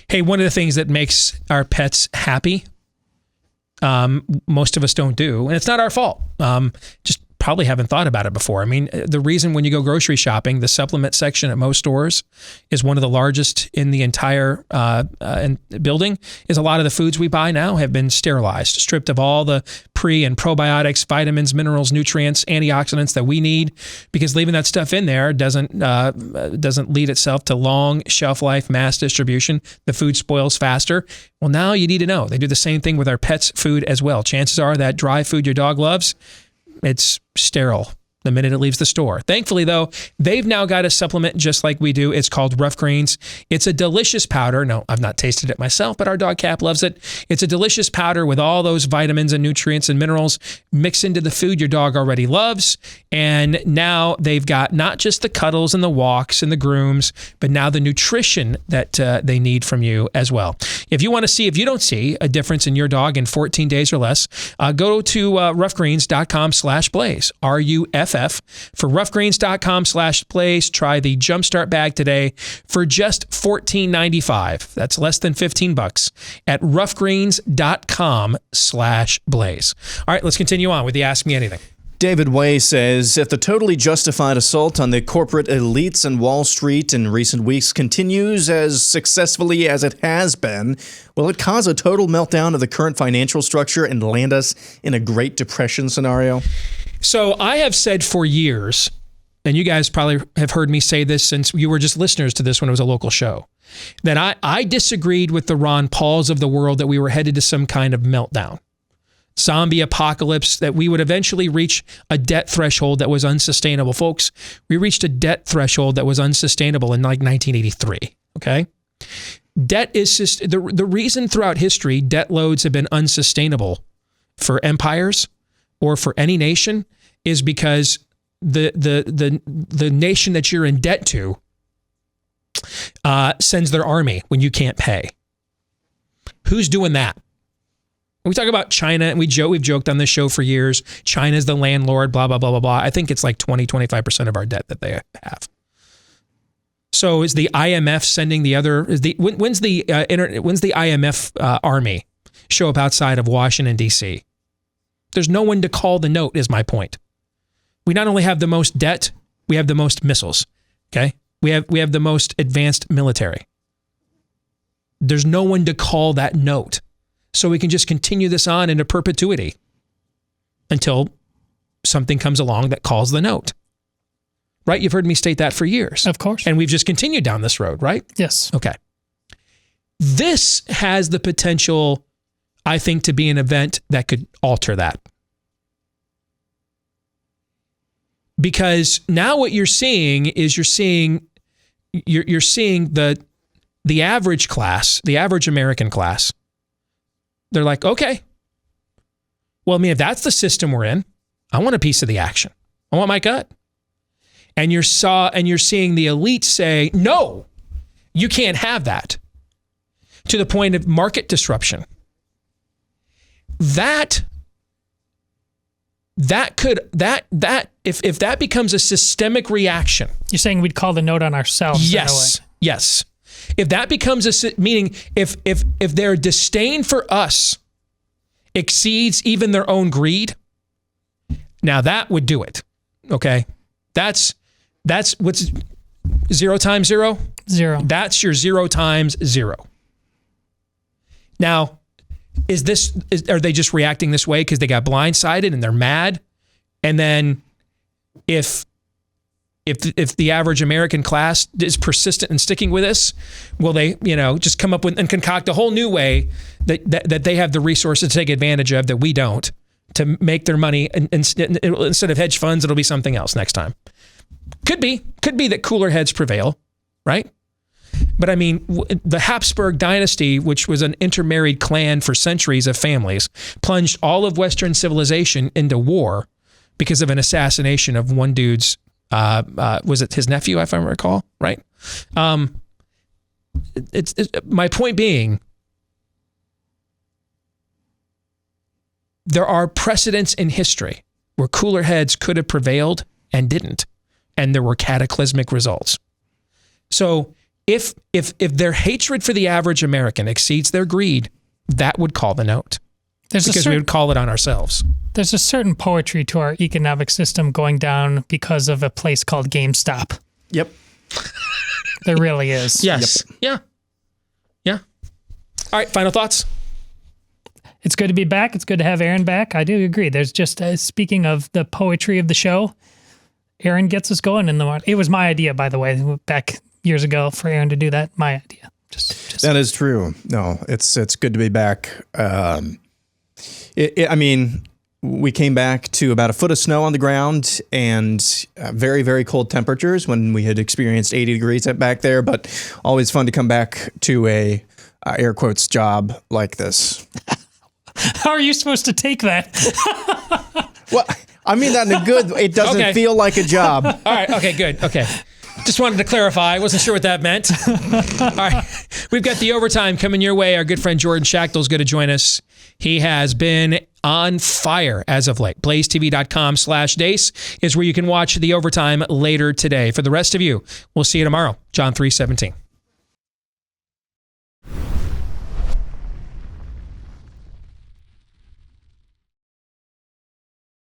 Speaker 1: Hey, one of the things that makes our pets happy, most of us don't do, and it's not our fault. Just probably haven't thought about it before. I mean, the reason when you go grocery shopping, the supplement section at most stores is one of the largest in the entire building, is a lot of the foods we buy now have been sterilized, stripped of all the pre and probiotics, vitamins, minerals, nutrients, antioxidants that we need, because leaving that stuff in there doesn't lead itself to long shelf life, mass distribution. The food spoils faster. Well, now you need to know. They do the same thing with our pets' food as well. Chances are that dry food your dog loves, it's sterile the minute it leaves the store. Thankfully, though, they've now got a supplement just like we do. It's called Rough Greens. It's a delicious powder. No, I've not tasted it myself, but our dog Cap loves it. It's a delicious powder with all those vitamins and nutrients and minerals mixed into the food your dog already loves. And now they've got not just the cuddles and the walks and the grooms, but now the nutrition that they need from you as well. If you want to see, if you don't see a difference in your dog in 14 days or less, go to roughgreens.com/blaze, RUFF, for roughgreens.com/blaze. Try the Jumpstart bag today for just $14.95. That's less than $15 at roughgreens.com/blaze. All right, let's continue on with the Ask Me Anything.
Speaker 2: David Way says, if the totally justified assault on the corporate elites and Wall Street in recent weeks continues as successfully as it has been, will it cause a total meltdown of the current financial structure and land us in a Great Depression scenario?
Speaker 1: So I have said for years, and you guys probably have heard me say this since you were just listeners to this when it was a local show, that I disagreed with the Ron Pauls of the world that we were headed to some kind of meltdown. zombie apocalypse, that we would eventually reach a debt threshold that was unsustainable. Folks, we reached a debt threshold that was unsustainable in like 1983, okay? Debt is just, the reason throughout history debt loads have been unsustainable for empires or for any nation is because the nation that you're in debt to sends their army when you can't pay. Who's doing that? We talk about China, and we've joked on this show for years. China's the landlord, blah, blah, blah, blah, blah. I think it's like 20-25% of our debt that they have. So is the IMF sending the other? When's the IMF army show up outside of Washington, D.C.? There's no one to call the note, is my point. We not only have the most debt, we have the most missiles. Okay, we have the most advanced military. There's no one to call that note. So we can just continue this on into perpetuity until something comes along that calls the note. Right? You've heard me state that for years.
Speaker 3: Of course.
Speaker 1: And we've just continued down this road, right?
Speaker 3: Yes.
Speaker 1: Okay. This has the potential, I think, to be an event that could alter that. Because now what you're seeing is you're seeing the average class, the average American class. They're like, okay, well, I mean, if that's the system we're in, I want a piece of the action. I want my cut. And you're seeing the elite say, no, you can't have that, to the point of market disruption. If that becomes a systemic reaction.
Speaker 3: You're saying we'd call the note on ourselves.
Speaker 1: Yes. Yes. If that becomes meaning if their disdain for us exceeds even their own greed, now that would do it. Okay? That's what's 0 times 0?
Speaker 3: 0.
Speaker 1: That's your 0 times 0. Now, are they just reacting this way because they got blindsided and they're mad? And then if the average American class is persistent in sticking with this, will they, just come up with and concoct a whole new way that they have the resources to take advantage of that we don't, to make their money, and instead of hedge funds, it'll be something else next time. Could be that cooler heads prevail, right? But I mean, the Habsburg dynasty, which was an intermarried clan for centuries of families, plunged all of Western civilization into war because of an assassination of one dude's, was it his nephew, if I recall, right? It's my point being, there are precedents in history where cooler heads could have prevailed and didn't, and there were cataclysmic results. So if their hatred for the average American exceeds their greed, that would call the note. Because we would call it on ourselves.
Speaker 3: There's a certain poetry to our economic system going down because of a place called GameStop.
Speaker 2: Yep.
Speaker 3: There really is.
Speaker 1: Yes. Yep. Yeah. All right, final thoughts?
Speaker 3: It's good to be back. It's good to have Aaron back. I do agree. There's just, speaking of the poetry of the show, Aaron gets us going in the morning. It was my idea, by the way, back years ago for Aaron to do that. My idea. Just
Speaker 2: that is true. No, it's good to be back. I mean, we came back to about a foot of snow on the ground and very, very cold temperatures when we had experienced 80 degrees back there, but always fun to come back to a air quotes job like this.
Speaker 3: How are you supposed to take that?
Speaker 2: Well, I mean that in a good, it doesn't feel like a job.
Speaker 1: All right. Okay, good. Okay. Just wanted to clarify. I wasn't sure what that meant. All right. We've got the overtime coming your way. Our good friend Jordan Schachtel's going to join us. He has been on fire as of late. BlazeTV.com/Deace is where you can watch the overtime later today. For the rest of you, we'll see you tomorrow. John 3:17.